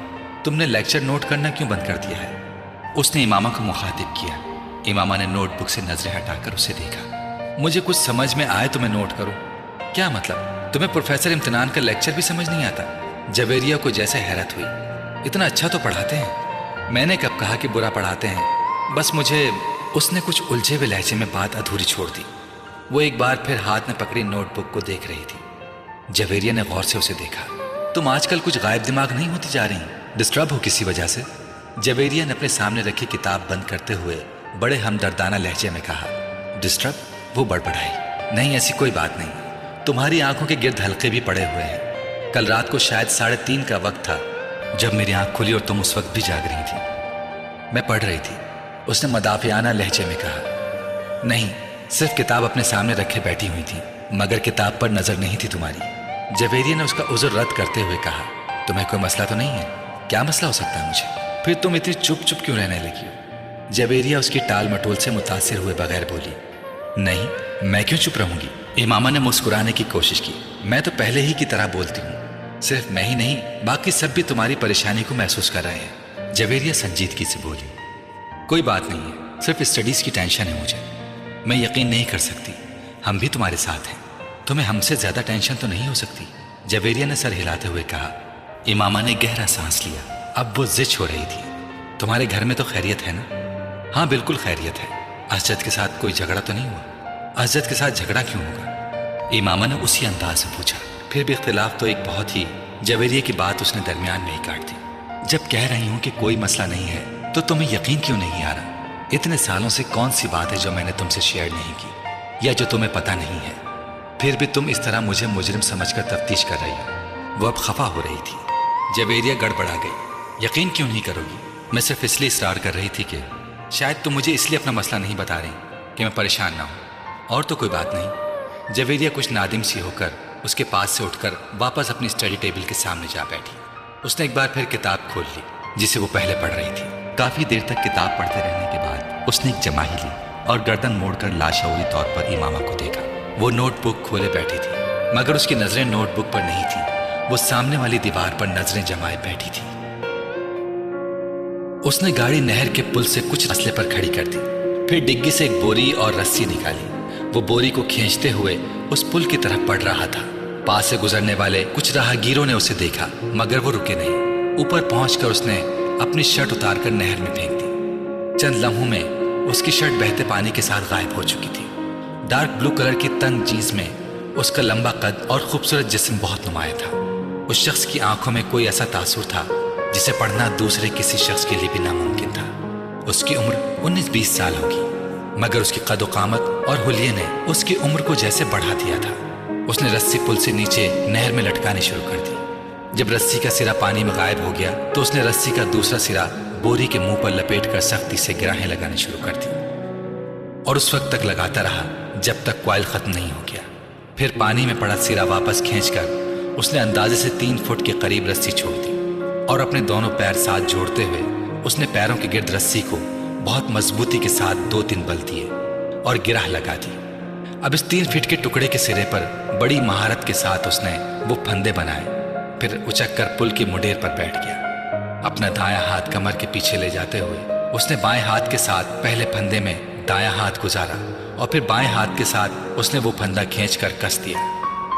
तुमने लेक्चर नोट करना क्यों बंद कर दिया है? उसने इमामा को मुखातिब किया। इमामा ने नोटबुक से नजरें हटाकर उसे देखा। मुझे कुछ समझ में आए तो मैं नोट करूं। क्या मतलब, तुम्हें प्रोफेसर इम्तिनान का लेक्चर भी समझ नहीं आता? जवेरिया को जैसे हैरत हुई। इतना अच्छा तो पढ़ाते हैं। मैंने कब कहा कि बुरा पढ़ाते हैं? बस मुझे। उसने कुछ उलझे हुए लहजे में बात अधूरी छोड़ दी। वो एक बार फिर हाथ में पकड़ी नोटबुक को देख रही थी। जवेरिया ने गौर से उसे देखा। तुम आजकल कुछ गायब दिमाग नहीं होती जा रही? डिस्टर्ब हो किसी वजह से? जवेरिया ने अपने सामने रखी किताब बंद करते हुए बड़े हमदर्दाना लहजे में कहा। डिस्टर्ब? वो बड़बड़ाई। नहीं, ऐसी कोई बात नहीं। तुम्हारी आंखों के गिर्द हल्के भी पड़े हुए हैं। कल रात को शायद 3:30 का वक्त था जब मेरी आंख खुली और तुम उस वक्त भी जाग रही थी। मैं पढ़ रही थी, उसने मदाफियाना लहजे में कहा। नहीं, सिर्फ किताब अपने सामने रखे बैठी हुई थी, मगर किताब पर नजर नहीं थी तुम्हारी। जवेरिया ने उसका उज़्र रद्द करते हुए कहा। तुम्हें कोई मसला तो नहीं है? क्या मसला हो सकता है मुझे? फिर तुम इतनी चुप चुप क्यों रहने लगी हो? जवेरिया उसकी टाल मटोल से मुतासिर हुए बगैर बोली। नहीं, मैं क्यों चुप रहूंगी? इमामा ने मुस्कुराने की कोशिश की। मैं तो पहले ही की तरह बोलती हूँ। सिर्फ मैं ही नहीं, बाकी सब भी तुम्हारी परेशानी को महसूस कर रहे हैं। जवेरिया संजीदगी से बोली। कोई बात नहीं है, सिर्फ स्टडीज की टेंशन है मुझे। मैं यकीन नहीं कर सकती, हम भी तुम्हारे साथ हैं। तुम्हें हमसे ज्यादा टेंशन तो नहीं हो सकती? जवेरिया ने सर हिलाते हुए कहा। इमामा ने गहरा सांस लिया। अब वो जिच हो रही थी। तुम्हारे घर में तो खैरियत है ना? हाँ, बिल्कुल खैरियत है। असजद के साथ कोई झगड़ा तो नहीं हुआ? असजद के साथ झगड़ा क्यों होगा? इमामा ने उसी अंदाज से पूछा। फिर भी इख्तिलाफ तो एक बहुत ही। जवेरिया की बात उसने दरमियान में ही काट दी। जब कह रही हूं कि कोई मसला नहीं है तो तुम्हें यकीन क्यों नहीं आ रहा? इतने सालों से कौन सी बात है जो मैंने तुमसे शेयर नहीं की? या जो तुम्हें पता नहीं है, फिर भी तुम इस तरह मुझे मुजरिम समझकर तफ्तीश कर रही हो। वो अब खफा हो रही थी। जवेरिया गड़बड़ा गई। यकीन क्यों नहीं करोगी, मैं सिर्फ इसलिए इसरार कर रही थी कि शायद तुम मुझे इसलिए अपना मसला नहीं बता रही कि मैं परेशान ना हूँ, और तो कोई बात नहीं। जवेरिया कुछ नादिम सी होकर उसके पास से उठकर वापस अपनी स्टडी टेबल के सामने जा बैठी। उसने एक बार फिर किताब खोल ली जिसे वो पहले पढ़ रही थी। काफी देर तक किताब पढ़ते रहने के बाद उसने एक जमाही ली और गर्दन मोड़कर लाशऊरी तौर पर इमामा को देखा। वो नोटबुक खोले बैठी थी, मगर उसकी नजरें नोटबुक पर नहीं थी। वो सामने वाली दीवार पर नजरें जमाए बैठी थी। उसने गाड़ी नहर के पुल से कुछ फासले पर खड़ी कर दी, फिर डिग्गी से एक बोरी और रस्सी निकाली। वो बोरी को खींचते हुए उस पुल की तरफ बढ़ रहा था। पास से गुजरने वाले कुछ राहगीरों ने उसे देखा, मगर वो रुके नहीं। ऊपर पहुंचकर उसने अपनी शर्ट उतारकर नहर में फेंक दी। चंद लम्हों में उसकी शर्ट बहते पानी के साथ गायब हो चुकी थी। डार्क ब्लू कलर की तंग जीन्स में उसका लंबा कद और खूबसूरत जिस्म बहुत नुमाया था। उस शख्स की आंखों में कोई ऐसा तासुर था जिसे पढ़ना दूसरे किसी शख्स के लिए भी नामुमकिन था। उसकी उम्र 19-20 साल होगी, मगर उसकी कद-ओ-कामत और हुलिये ने उसकी उम्र को जैसे बढ़ा दिया था। उसने रस्सी पुल से नीचे नहर में लटकानी शुरू कर दी। जब रस्सी का सिरा पानी में गायब हो गया तो उसने रस्सी का दूसरा सिरा बोरी के मुंह पर लपेटकर सख्ती से गिराहें लगानी शुरू कर दी, और उस वक्त तक लगाता रहा जब तक कॉइल खत्म नहीं हो गया। फिर पानी में पड़ा सिरा वापस खींचकर उसने अंदाजे से 3 फुट के करीब रस्सी छोड़ दी, और अपने दोनों पैर साथ जोड़ते हुए उसने पैरों के गिर्द रस्सी को बहुत मजबूती के साथ 2-3 बल दिए और गिराह लगा दी। अब इस 3 फीट के टुकड़े के सिरे पर बड़ी महारत के साथ उसने वो फंदे बनाए। फिर उचककर पुल की मुडेर पर बैठ गया। अपना दायां हाथ कमर के पीछे ले जाते हुए उसने बाएं हाथ के साथ पहले फंदे में दायां हाथ गुजारा, और फिर बाएं हाथ के साथ उसने वो फंदा खींचकर कस दिया।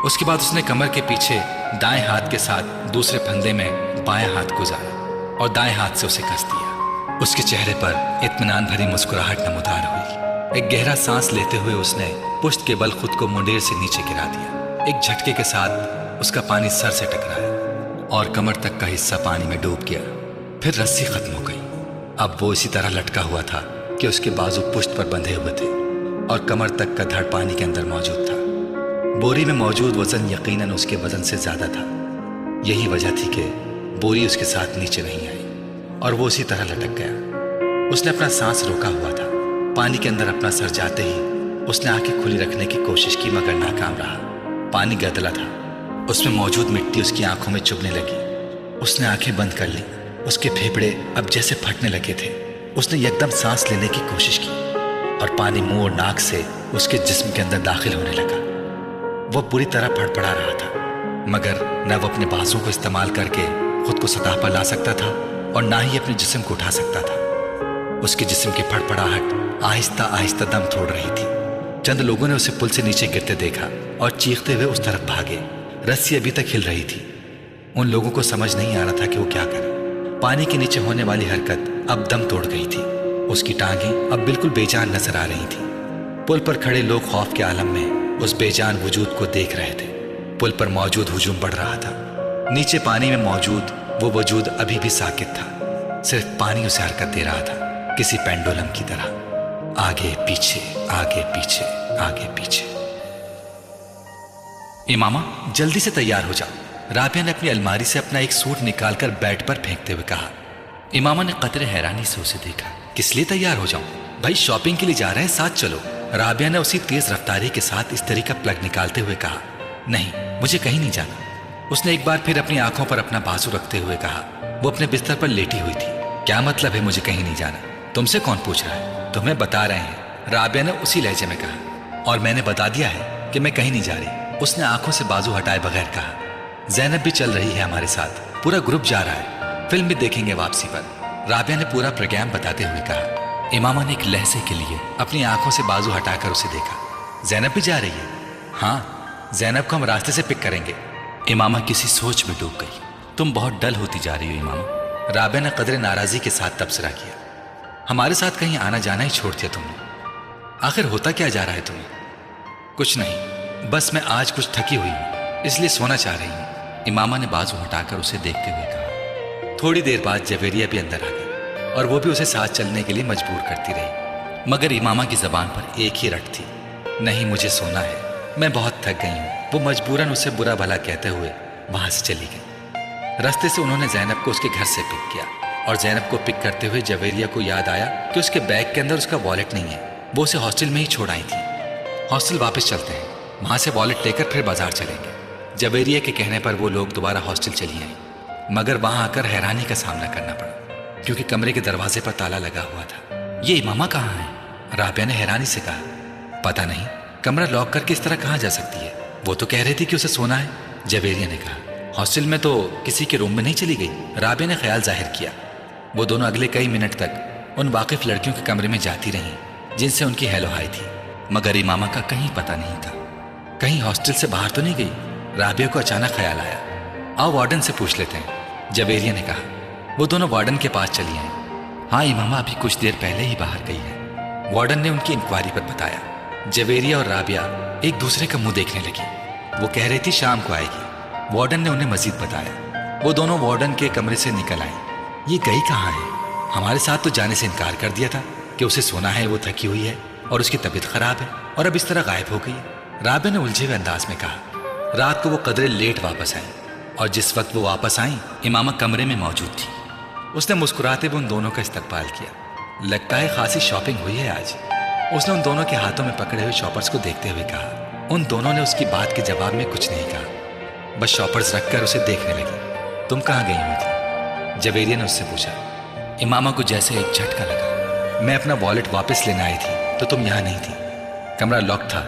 उसके बाद उसने कमर के पीछे दाएं हाथ के साथ दूसरे फंदे में बायां हाथ गुजारा और दाएं हाथ से उसे कस दिया। उसके चेहरे पर इत्मीनान भरी मुस्कुराहट नमूदार हुई। एक गहरा सांस लेते हुए उसने पुश्त के बल खुद को मुंडेर से नीचे गिरा दिया। एक झटके के साथ उसका पानी सर से टकराया और कमर तक का हिस्सा पानी में डूब गया। फिर रस्सी खत्म हो गई। अब वो इसी तरह लटका हुआ था कि उसके बाजू पुश्त पर बंधे हुए थे और कमर तक का धड़ पानी के अंदर मौजूद था। बोरी में मौजूद वजन यकीनन उसके वजन से ज्यादा था। यही वजह थी कि बोरी उसके साथ नीचे नहीं आई और वो उसी तरह लटक गया। उसने अपना सांस रोका हुआ था। पानी के अंदर अपना सर जाते ही उसने आंखें खुली रखने की कोशिश की, मगर नाकाम रहा। पानी गदला था, उसमें मौजूद मिट्टी उसकी आंखों में चुभने लगी। उसने आंखें बंद कर ली। उसके फेफड़े अब जैसे फटने लगे थे। उसने एकदम सांस लेने की कोशिश की और पानी मुंह और नाक से उसके जिस्म के अंदर दाखिल होने लगा। वह बुरी तरह फड़फड़ा रहा था, मगर न वो अपने बाजुओं को इस्तेमाल करके खुद को सतह पर ला सकता था और ना ही अपने जिस्म को उठा सकता था। उसके जिस्म की फड़फड़ाहट आहिस्ता आहिस्ता दम तोड़ रही थी। चंद लोगों ने उसे पुल से नीचे गिरते देखा और चीखते हुए उस तरफ भागे। रस्सी अभी तक हिल रही थी। उन लोगों को समझ नहीं आ रहा था कि वो क्या करें। पानी के नीचे होने वाली हरकत अब दम तोड़ गई थी। उसकी टांगें अब बिल्कुल बेजान नजर आ रही थी। पुल पर खड़े लोग खौफ के आलम में उस बेजान वजूद को देख रहे थे। पुल पर मौजूद हुजूम बढ़ रहा था। नीचे पानी में मौजूद वो वजूद अभी भी साकित था। सिर्फ पानी उसे हरकत दे रहा था, किसी पेंडुलम की तरह, आगे पीछे, आगे पीछे, आगे पीछे। इमामा, जल्दी से तैयार हो जाओ। राबिया ने अपनी अलमारी से अपना एक सूट निकालकर बेड पर फेंकते हुए कहा। इमामा ने कतरे हैरानी से उसे देखा। किस लिए तैयार हो जाऊं? भाई शॉपिंग के लिए जा रहे हैं, साथ चलो। राबिया ने उसी तेज रफ्तारी के साथ इस्त्री का प्लग निकालते हुए कहा। नहीं, मुझे कहीं नहीं जाना। उसने एक बार फिर अपनी आंखों पर अपना बाजू रखते हुए कहा। वो अपने बिस्तर पर लेटी हुई थी। क्या मतलब है मुझे कहीं नहीं जाना? तुमसे कौन पूछ रहा है? तुम्हें बता रहे हैं, राबिया ने उसी लहजे में कहा। और मैंने बता दिया है कि मैं कहीं नहीं जा रही, उसने आंखों से बाजू हटाए बगैर कहा। ज़ैनब भी चल रही है हमारे साथ, पूरा ग्रुप जा रहा है, फिल्म भी देखेंगे वापसी पर, राबिया ने पूरा प्रोग्राम बताते हुए कहा। इमामा ने एक लहजे के लिए अपनी आंखों से बाजू हटाकर उसे देखा। ज़ैनब भी जा रही है? हाँ, ज़ैनब को हम रास्ते से पिक करेंगे। इमामा किसी सोच में डूब गई। तुम बहुत डल होती जा रही हो इमामा, राबिया ने कदरे नाराज़गी के साथ तबसरा किया। हमारे साथ कहीं आना जाना ही छोड़ दिया तुमने। आखिर होता क्या जा रहा है तुम्हें? कुछ नहीं, बस मैं आज कुछ थकी हुई हूँ, इसलिए सोना चाह रही हूँ, इमामा ने बाजू हटाकर उसे देखते हुए कहा। थोड़ी देर बाद जवेरिया भी अंदर आ गई और वो भी उसे साथ चलने के लिए मजबूर करती रही, मगर इमामा की जबान पर एक ही रट थी। نہیں مجھے سونا ہے، میں بہت تھک گئی ہوں۔ وہ مجبوراً اسے برا بھلا کہتے ہوئے وہاں سے چلی گئی۔ راستے سے انہوں نے زینب کو اس کے گھر سے پک کیا، اور زینب کو پک کرتے ہوئے جویریہ کو یاد آیا کہ اس کے بیگ کے اندر اس کا والیٹ نہیں ہے، وہ اسے ہاسٹل میں ہی چھوڑ آئی تھی۔ ہاسٹل واپس چلتے ہیں، وہاں سے والیٹ لے کر پھر بازار چلیں گے۔ جویریہ کے کہنے پر وہ لوگ دوبارہ ہاسٹل چلی آئیں، مگر وہاں آ کر حیرانی کا سامنا کرنا پڑا کیونکہ کمرے کے دروازے پر تالا لگا ہوا تھا۔ یہ امامہ کہاں ہے؟ رابعہ نے حیرانی سے کہا۔ پتہ نہیں، کمرہ لاک کر کے اس طرح کہاں جا سکتی ہے؟ وہ تو کہہ رہی تھی کہ اسے سونا ہے، جویریہ نے کہا۔ ہاسٹل میں تو کسی کے روم میں نہیں چلی گئی، رابعہ نے خیال ظاہر کیا۔ وہ دونوں اگلے کئی منٹ تک ان واقف لڑکیوں کے کمرے میں جاتی رہیں جن سے ان کی ہیلو ہائی تھی، مگر امامہ کا کہیں پتہ نہیں تھا۔ کہیں ہاسٹل سے باہر تو نہیں گئی؟ رابعہ کو اچانک خیال آیا، آؤ وارڈن سے پوچھ لیتے ہیں، جویریہ نے کہا۔ وہ دونوں وارڈن کے پاس چلی آئیں۔ ہاں، امامہ ابھی کچھ دیر پہلے ہی باہر گئی ہے، وارڈن نے ان کی انکوائری پر بتایا۔ جویریہ اور رابعہ ایک دوسرے کا منہ دیکھنے لگی۔ وہ کہہ رہی تھی شام کو آئے گی، وارڈن نے انہیں مزید بتایا۔ وہ دونوں وارڈن کے کمرے سے نکل آئیں۔ یہ گئی کہاں ہے؟ ہمارے ساتھ تو جانے سے انکار کر دیا تھا کہ اسے سونا ہے، وہ تھکی ہوئی ہے اور اس کی طبیعت خراب ہے، اور اب اس طرح غائب ہو گئی ہے، رابعہ نے الجھے ہوئے انداز میں کہا۔ رات کو وہ قدرے لیٹ واپس آئیں، اور جس وقت وہ واپس آئیں امامہ کمرے میں موجود تھی۔ اس نے مسکراتے ہوئے ان دونوں کا استقبال کیا۔ لگتا ہے خاصی شاپنگ ہوئی ہے آج، اس نے ان دونوں کے ہاتھوں میں پکڑے ہوئے شاپرز کو دیکھتے ہوئے کہا۔ ان دونوں نے اس کی بات کے جواب میں کچھ نہیں کہا، بس شاپرز رکھ کر اسے دیکھنے لگی۔ تم کہاں گئی ہوئی تھی؟ جویریہ نے اس سے پوچھا۔ امامہ کو جیسے ایک جھٹکا لگا۔ میں اپنا والیٹ واپس لینے آئی تھی تو تم یہاں نہیں تھی، کمرہ لاک تھا،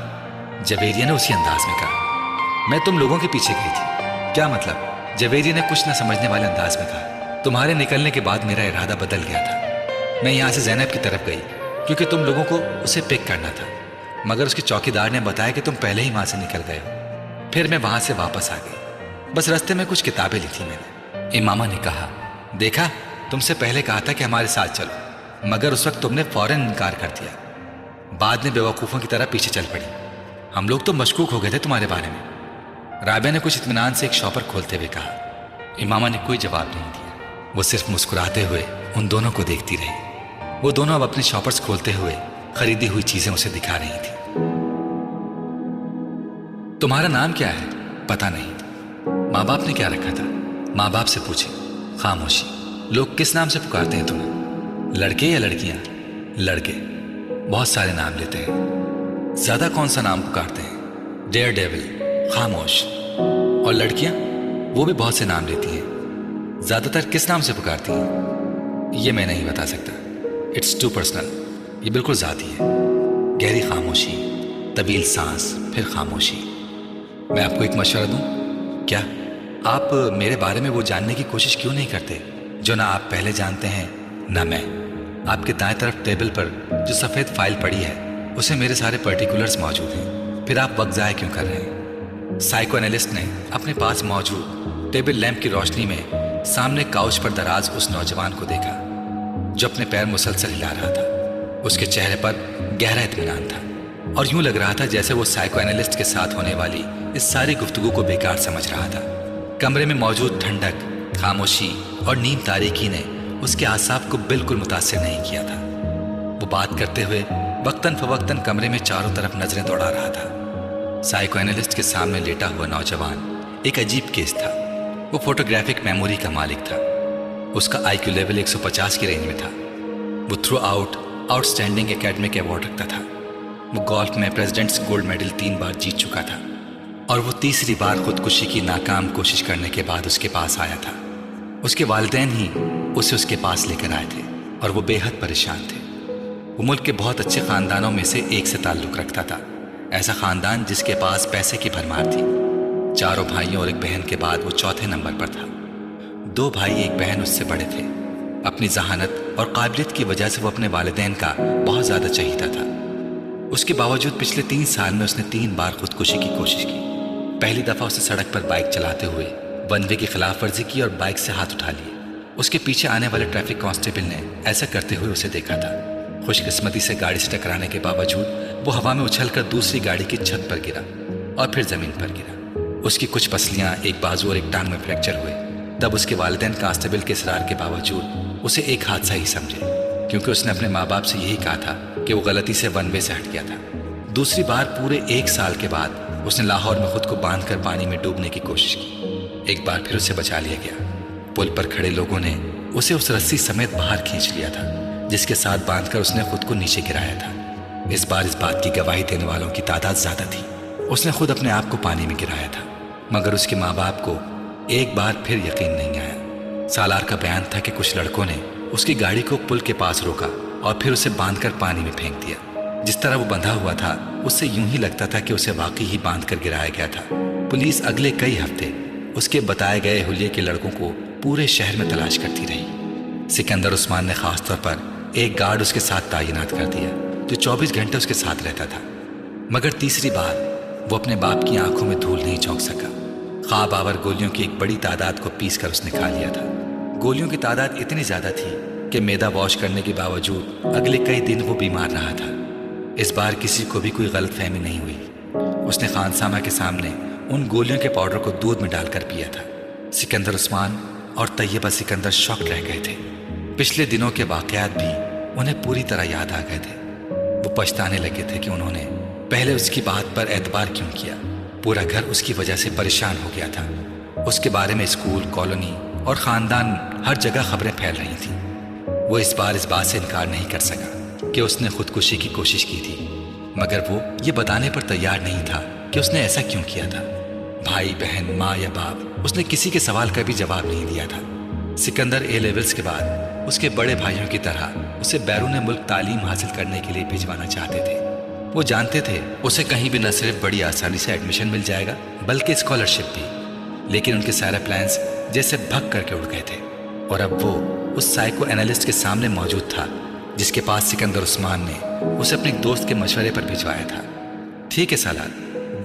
جویریہ نے اسی انداز میں کہا۔ میں تم لوگوں کے پیچھے گئی تھی۔ کیا مطلب؟ جویریہ نے کچھ نہ سمجھنے والے انداز میں کہا۔ تمہارے نکلنے کے بعد میرا ارادہ بدل گیا تھا۔ میں یہاں سے زینب کی طرف گئی کیونکہ تم لوگوں کو اسے پک کرنا تھا، مگر اس کے چوکیدار نے بتایا کہ تم پہلے ہی وہاں سے نکل گئے ہو۔ پھر میں وہاں سے واپس آ گئی، بس راستے میں کچھ کتابیں لی تھی میں نے۔ امامہ نے کہا۔ دیکھا، تم سے پہلے کہا تھا کہ ہمارے ساتھ چلو، مگر اس وقت تم نے فوراً انکار کر دیا، بعد میں بیوقوفوں کی طرح پیچھے چل پڑی۔ ہم لوگ تو مشکوک ہو گئے تھے تمہارے بارے میں، رابعہ نے کچھ اطمینان سے ایک شاپر کھولتے ہوئے کہا۔ امامہ نے کوئی جواب نہیں دیا، وہ صرف مسکراتے ہوئے ان دونوں کو دیکھتی رہی۔ وہ دونوں اب اپنے شاپرز کھولتے ہوئے خریدی ہوئی چیزیں اسے دکھا رہی تھی۔ تمہارا نام کیا ہے؟ پتہ نہیں۔ ماں باپ نے کیا رکھا تھا؟ ماں باپ سے پوچھے۔ خاموشی۔ لوگ کس نام سے پکارتے ہیں تمہیں؟ لڑکے یا لڑکیاں؟ لڑکے، بہت سارے نام لیتے ہیں۔ زیادہ کون سا نام پکارتے ہیں؟ ڈیئر ڈیول، خاموش۔ اور لڑکیاں؟ وہ بھی بہت سے نام لیتی ہیں۔ زیادہ تر کس نام سے پکارتی ہیں؟ یہ میں نہیں بتا سکتا، اٹس ٹو پرسنل، یہ بالکل ذاتی ہے۔ گہری خاموشی، طویل سانس، پھر خاموشی۔ میں آپ کو ایک مشورہ دوں؟ کیا؟ آپ میرے بارے میں وہ جاننے کی کوشش کیوں نہیں کرتے جو نہ آپ پہلے جانتے ہیں نہ میں؟ آپ کے دائیں طرف ٹیبل پر جو سفید فائل پڑی ہے اسے میرے سارے پرٹیکولرز موجود ہیں، پھر آپ وقت ضائع کیوں کر رہے ہیں؟ سائیکو انالسٹ نے اپنے پاس موجود ٹیبل لیمپ کی روشنی میں سامنے کاؤچ پر دراز اس نوجوان کو دیکھا جو اپنے پیر مسلسل ہلا رہا تھا۔ اس کے چہرے پر گہرا اطمینان تھا، اور یوں لگ رہا تھا جیسے وہ سائیکو انالسٹ کے ساتھ ہونے والی اس ساری گفتگو کو بیکار سمجھ رہا تھا۔ کمرے میں موجود ٹھنڈک، خاموشی اور نیم تاریکی نے اس کے اعصاب کو بالکل متاثر نہیں کیا تھا۔ وہ بات کرتے ہوئے وقتاً فوقتاً کمرے میں چاروں طرف نظریں دوڑا رہا تھا۔ سائیکو انالسٹ کے سامنے لیٹا ہوا نوجوان ایک عجیب کیس تھا۔ وہ فوٹوگرافک میموری کا مالک تھا۔ اس کا آئی کیو لیول 150 کی رینج میں تھا۔ وہ through out out standing academic award رکھتا تھا۔ وہ گولف میں پریزیڈنٹس گولڈ میڈل 3 بار جیت چکا تھا، اور وہ تیسری بار خودکشی کی ناکام کوشش کرنے کے بعد اس کے پاس آیا تھا۔ اس کے والدین ہی اسے اس کے پاس لے کر آئے تھے، اور وہ بے حد پریشان تھے۔ وہ ملک کے بہت اچھے خاندانوں میں سے ایک سے تعلق رکھتا تھا، ایسا خاندان جس کے پاس پیسے کی بھرمار تھی۔ 4 بھائیوں اور ایک بہن کے بعد وہ چوتھے نمبر پر تھا۔ 2 بھائی ایک بہن اس سے بڑے تھے۔ اپنی ذہانت اور قابلیت کی وجہ سے وہ اپنے والدین کا بہت زیادہ چہیتا تھا۔ اس کے باوجود پچھلے 3 سال میں اس نے 3 بار خودکشی کی کوشش کی۔ پہلی دفعہ اسے سڑک پر بائک چلاتے ہوئے ون وے کی خلاف ورزی کی اور بائک سے ہاتھ اٹھا لیے۔ اس کے پیچھے آنے والے ٹریفک کانسٹیبل نے ایسا کرتے ہوئے اسے دیکھا تھا۔ خوش قسمتی سے گاڑی سے ٹکرانے کے باوجود وہ ہوا میں اچھل کر دوسری گاڑی کی چھت پر گرا اور پھر زمین پر گرا۔ اس کی کچھ پسلیاں، ایک بازو اور ایک ٹانگ میں فریکچر ہوئے۔ تب اس کے والدین کانسٹیبل کے اصرار کے باوجود اسے ایک حادثہ ہی سمجھے، کیونکہ اس نے اپنے ماں باپ سے یہی کہا تھا کہ وہ غلطی سے ون وے سے ہٹ گیا تھا۔ दूसरी बार पूरे 1 साल के बाद उसने लाहौर में खुद को बांधकर पानी में डूबने की कोशिश की। एक बार फिर उसे बचा लिया गया। पुल पर खड़े लोगों ने उसे उस रस्सी समेत बाहर खींच लिया था जिसके साथ बांधकर उसने खुद को नीचे गिराया था। इस बार इस बात की गवाही देने वालों की तादाद ज्यादा थी। उसने खुद अपने आप को पानी में गिराया था, मगर उसके माँ बाप को एक बार फिर यकीन नहीं आया। सालार का बयान था कि कुछ लड़कों ने उसकी गाड़ी को पुल के पास रोका और फिर उसे बांधकर पानी में फेंक दिया। जिस तरह वो बंधा हुआ था उससे यूं ही लगता था कि उसे वाकई ही बांधकर गिराया गया था। पुलिस अगले कई हफ्ते उसके बताए गए हुलिये के लड़कों को पूरे शहर में तलाश करती रही। सिकंदर उस्मान ने खास तौर पर एक गार्ड उसके साथ तैनात कर दिया जो 24 घंटे उसके साथ रहता था। मगर तीसरी बार वो अपने बाप की आंखों में धूल नहीं झोंक सका। ख्वाब आवर गोलियों की एक बड़ी तादाद को पीस कर उसने खा लिया था। गोलियों की तादाद इतनी ज्यादा थी कि मैदा वॉश करने के बावजूद अगले कई दिन वो बीमार रहा था। इस बार किसी को भी कोई गलतफहमी नहीं हुई। उसने खानसामा के सामने उन गोलियों के पाउडर को दूध में डालकर पिया था। सिकंदर उस्मान और तैयबा सिकंदर शॉक्ड रह गए थे। पिछले दिनों के वाकयात भी उन्हें पूरी तरह याद आ गए थे। वो पछताने लगे थे कि उन्होंने पहले उसकी बात पर एतबार क्यों किया। पूरा घर उसकी वजह से परेशान हो गया था। उसके बारे में स्कूल, कॉलोनी और खानदान हर जगह खबरें फैल रही थी। वो इस बार इस बात से इनकार नहीं कर सका कि उसने खुदकुशी की कोशिश की थी, मगर वो ये बताने पर तैयार नहीं था कि उसने ऐसा क्यों किया था। भाई बहन, माँ या बाप, उसने किसी के सवाल का भी जवाब नहीं दिया था। सिकंदर ए लेवल्स के बाद उसके बड़े भाइयों की तरह उसे बैरून मुल्क तालीम हासिल करने के लिए भिजवाना चाहते थे। वो जानते थे उसे कहीं भी न सिर्फ बड़ी आसानी से एडमिशन मिल जाएगा बल्कि स्कॉलरशिप भी। लेकिन उनके सारे प्लान्स जैसे भग करके उड़ गए थे और अब वो उस साइको एनालिस्ट के सामने मौजूद था जिसके पास सिकंदर उस्मान ने उसे अपने दोस्त के मशवरे पर भिजवाया था। ठीक है सालार,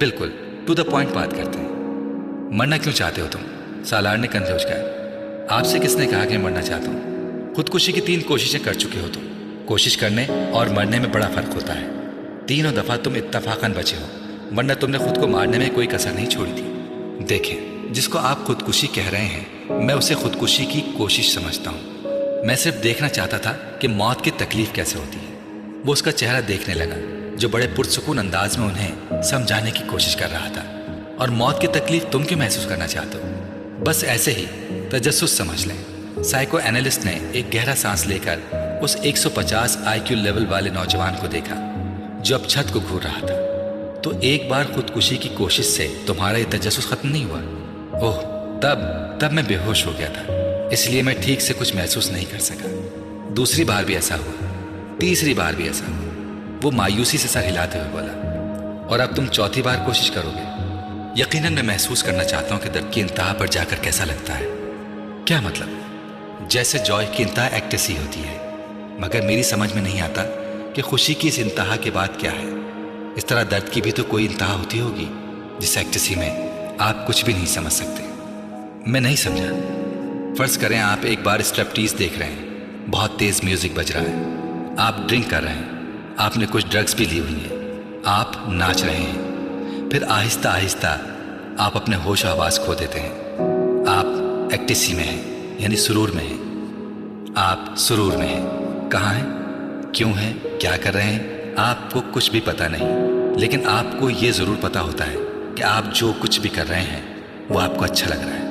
बिल्कुल टू द पॉइंट बात करते हैं। मरना क्यों चाहते हो तुम? सालार ने कंफ्यूज कहा। आपसे किसने कहा कि मरना चाहता हूँ? खुदकुशी की 3 कोशिशें कर चुके हो तुम। कोशिश करने और मरने में बड़ा फर्क होता है। तीनों दफा तुम इत्तफाकन बचे हो, वरना तुमने खुद को मारने में कोई कसर नहीं छोड़ी थी। देखें, जिसको आप खुदकुशी कह रहे हैं मैं उसे खुदकुशी की कोशिश समझता हूँ। मैं सिर्फ देखना चाहता था कि मौत की तकलीफ कैसे होती है। वो उसका चेहरा देखने लगा जो बड़े पुरसुकून अंदाज में उन्हें समझाने की कोशिश कर रहा था। और मौत की तकलीफ तुम क्यों महसूस करना चाहते हो? बस ऐसे ही तजस्सुस समझ लें। साइको एनालिस्ट ने एक गहरा सांस लेकर उस 150 IQ लेवल वाले नौजवान को देखा जो अब छत को घूर रहा था। तो एक बार खुदकुशी की कोशिश से तुम्हारा ये तजस्सुस खत्म नहीं हुआ? ओह, तब मैं बेहोश हो गया था, इसलिए मैं ठीक से कुछ महसूस नहीं कर सका। दूसरी बार भी ऐसा हुआ, तीसरी बार भी ऐसा हुआ। वो मायूसी से सर हिलाते हुए बोला। और अब तुम चौथी बार कोशिश करोगे? यकीनन मैं महसूस करना चाहता हूं कि दर्द की इंतहा पर जाकर कैसा लगता है। क्या मतलब? जैसे जॉय की इंतहा एक्टेसी होती है, मगर मेरी समझ में नहीं आता कि खुशी की इस इंतहा के बाद क्या है। इस तरह दर्द की भी तो कोई इंतहा होती होगी जिस एक्टेसी में आप कुछ भी नहीं समझ सकते। मैं नहीं समझा। फर्ज करें आप एक बार स्ट्रिपटीज देख रहे हैं, बहुत तेज म्यूजिक बज रहा है, आप ड्रिंक कर रहे हैं, आपने कुछ ड्रग्स भी ली हुई हैं, आप नाच रहे हैं, फिर आहिस्ता आहिस्ता आप अपने होश आवाज खो देते हैं। आप एक्टेसी में हैं, यानी सुरूर में हैं। आप सुरूर में हैं। कहाँ हैं, क्यों हैं, क्या कर रहे हैं, आपको कुछ भी पता नहीं। लेकिन आपको ये जरूर पता होता है कि आप जो कुछ भी कर रहे हैं वो आपको अच्छा लग रहा है।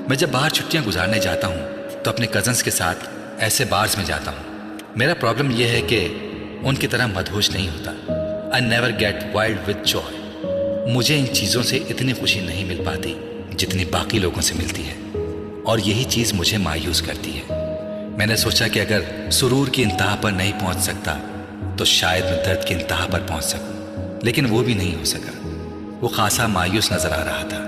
मैं जब बाहर छुट्टियां गुजारने जाता हूं तो अपने कजन्स के साथ ऐसे बार्स में जाता हूं। मेरा प्रॉब्लम यह है कि उनकी तरह मदहोश नहीं होता। I never get wild with Joy. मुझे इन चीज़ों से इतनी खुशी नहीं मिल पाती जितनी बाकी लोगों से मिलती है, और यही चीज़ मुझे मायूस करती है। मैंने सोचा कि अगर सुरूर की इंतहा पर नहीं पहुंच सकता तो शायद मैं दर्द की इंतहा पर पहुंच सकूं, लेकिन वो भी नहीं हो सका। वो खासा मायूस नजर आ रहा था।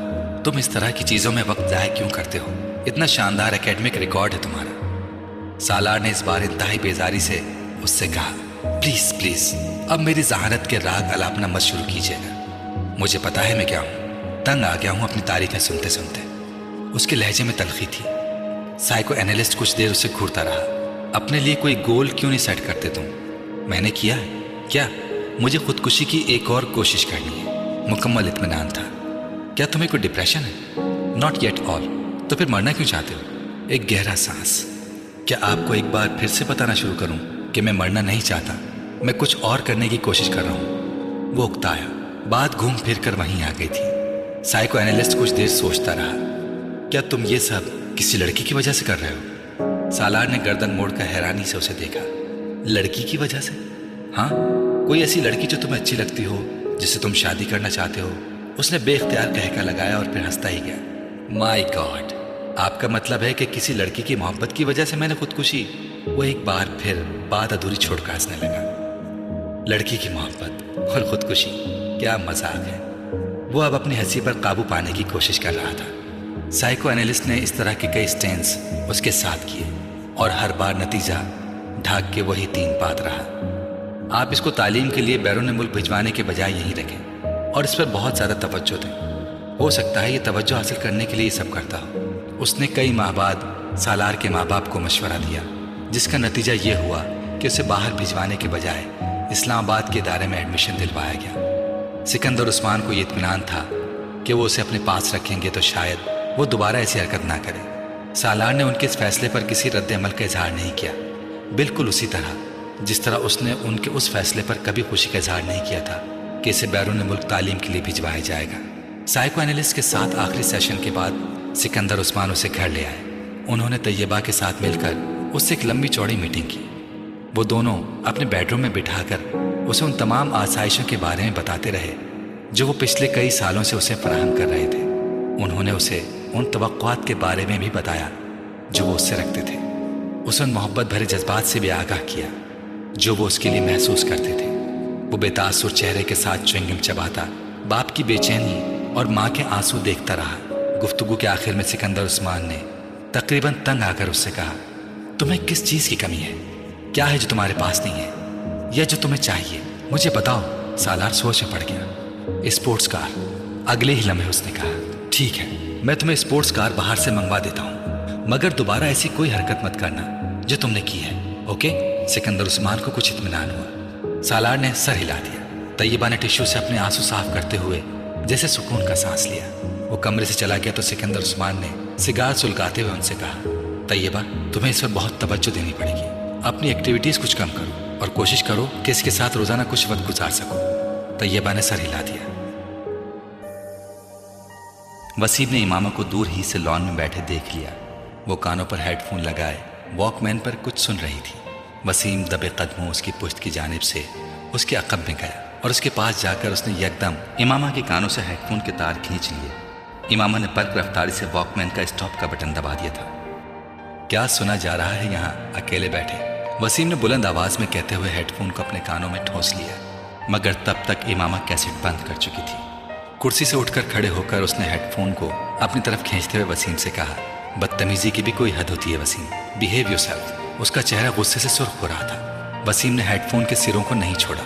तुम इस तरह की चीजों में वक्त जाया क्यों करते हो? इतना शानदार एकेडमिक रिकॉर्ड है तुम्हारा। सालार ने इस बार इंतहाई बेजारी से उससे कहा, प्लीज प्लीज अब मेरी जहानत के राग अलापना मत शुरू कीजिएगा। मुझे पता है मैं क्या हूं, तंग आ गया हूं अपनी तारीफें सुनते सुनते। उसके लहजे में तलखी थी। साइको एनालिस्ट कुछ देर उसे घूरता रहा। अपने लिए कोई गोल क्यों नहीं सेट करते तुम? मैंने किया है क्या? मुझे खुदकुशी की एक और कोशिश करनी है। मुकम्मल इत्मीनान था। क्या तुम्हें कोई डिप्रेशन है? Not yet all. तो फिर मरना क्यों चाहते हो? एक गहरा सांस। क्या आपको एक बार फिर से बताना शुरू करूं कि मैं मरना नहीं चाहता, मैं कुछ और करने की कोशिश कर रहा हूं। वो उकताया। बात घूम फिर कर वहीं आ गई थी। साइको एनालिस्ट कुछ देर सोचता रहा। क्या तुम ये सब किसी लड़की की वजह से कर रहे हो? सालार ने गर्दन मोड़कर हैरानी से उसे देखा। लड़की की वजह से? हाँ, कोई ऐसी लड़की जो तुम्हें अच्छी लगती हो, जिससे तुम शादी करना चाहते हो? उसने बेख्तियार कहका लगाया और फिर हंसता ही गया। माय गॉड, आपका मतलब है कि किसी लड़की की मोहब्बत की वजह से मैंने खुदकुशी? वो एक बार फिर बात अधूरी छोड़कर हंसने लगा। लड़की की मोहब्बत और खुदकुशी, क्या मजाक है। वो अब अपनी हंसी पर काबू पाने की कोशिश कर रहा था। साइको एनालिस्ट ने इस तरह के कई स्टेंस उसके साथ किए और हर बार नतीजा ढाक के वही 3 बात रहा। आप इसको तालीम के लिए बैरून मुल्क भिजवाने के बजाय यहीं रखें और इस पर बहुत ज़्यादा तवज्जो दें। हो सकता है ये तवज्जो हासिल करने के लिए ये सब करता हो। उसने कई माह बाद सालार के माँ बाप को मशवरा दिया, जिसका नतीजा ये हुआ कि उसे बाहर भिजवाने के बजाय इस्लामाबाद के इदारे में एडमिशन दिलवाया गया। सिकंदर उस्मान को ये इत्मीनान था कि वो उसे अपने पास रखेंगे तो शायद वो दोबारा ऐसी हरकत ना करे। सालार ने उनके इस फैसले पर किसी रद्द अमल का इजहार नहीं किया, बिल्कुल उसी तरह जिस तरह उसने उनके उस फैसले पर कभी खुशी का इजहार नहीं किया था कि इसे बैरून मुल्क तालीम के लिए भिजवाया जाएगा। साइको एनालिस्ट के साथ आखिरी सेशन के बाद सिकंदर उस्मान उसे घर ले आए। उन्होंने तैयबा के साथ मिलकर उससे एक लंबी चौड़ी मीटिंग की। वो दोनों अपने बेडरूम में बिठाकर उसे उन तमाम आसाइशों के बारे में बताते रहे जो वो पिछले कई सालों से उसे फराहम कर रहे थे। उन्होंने उसे उन तवक्कुआत के बारे में भी बताया जो वो उससे रखते थे। उसे उन मोहब्बत भरे जज्बात से भी आगाह किया जो वो उसके लिए महसूस करते थे। वो बेतासुर चेहरे के साथ च्युइंगम चबाता बाप की बेचैनी और माँ के आंसू देखता रहा। गुफ्तगू के आखिर में सिकंदर उस्मान ने तकरीबन तंग आकर उससे कहा, तुम्हें किस चीज़ की कमी है? क्या है जो तुम्हारे पास नहीं है या जो तुम्हें चाहिए? मुझे बताओ। सालार सोच में पड़ गया। Sports car. अगले ही लम्हे उसने कहा, ठीक है, मैं तुम्हें स्पोर्ट्स कार बाहर से मंगवा देता हूँ, मगर दोबारा ऐसी कोई हरकत मत करना जो तुमने की है, ओके? सिकंदर उस्मान को कुछ इत्मीनान हुआ। सालार ने सर हिला दिया। तैयबा ने टिश्यू से अपने आंसू साफ करते हुए जैसे सुकून का सांस लिया। वो कमरे से चला गया तो सिकंदर उस्मान ने सिगार सुलगाते हुए उनसे कहा, तैयबा, तुम्हें इस पर बहुत तवज्जो देनी पड़ेगी। अपनी एक्टिविटीज़ कुछ कम करो और कोशिश करो कि इसके साथ रोज़ाना कुछ वक्त गुजार सको। तैयबा ने सर हिला दिया। वसीम ने इमामा को दूर ही से लॉन में बैठे देख लिया। वो कानों पर हेडफोन लगाए वॉकमैन पर कुछ सुन रही थी। वसीम दबे कदमों उसकी पुश्त की जानिब से उसके अक़ब में गया और उसके पास जाकर उसने यकदम इमामा के कानों से हेडफोन के तार खींच लिए। इमामा ने बर्क रफ्तारी से वॉकमैन का स्टॉप का बटन दबा दिया था। क्या सुना जा रहा है यहाँ अकेले बैठे? वसीम ने बुलंद आवाज में कहते हुए हेडफोन को अपने कानों में ठोंस लिया, मगर तब तक इमामा कैसेट बंद कर चुकी थी। कुर्सी से उठकर खड़े होकर उसने हेडफोन को अपनी तरफ खींचते हुए वसीम से कहा, बदतमीजी की भी कोई हद होती है वसीम, बिहेव योरसेल्फ। उसका चेहरा गुस्से से सुर्ख हो रहा था। वसीम ने हेडफोन के सिरों को नहीं छोड़ा।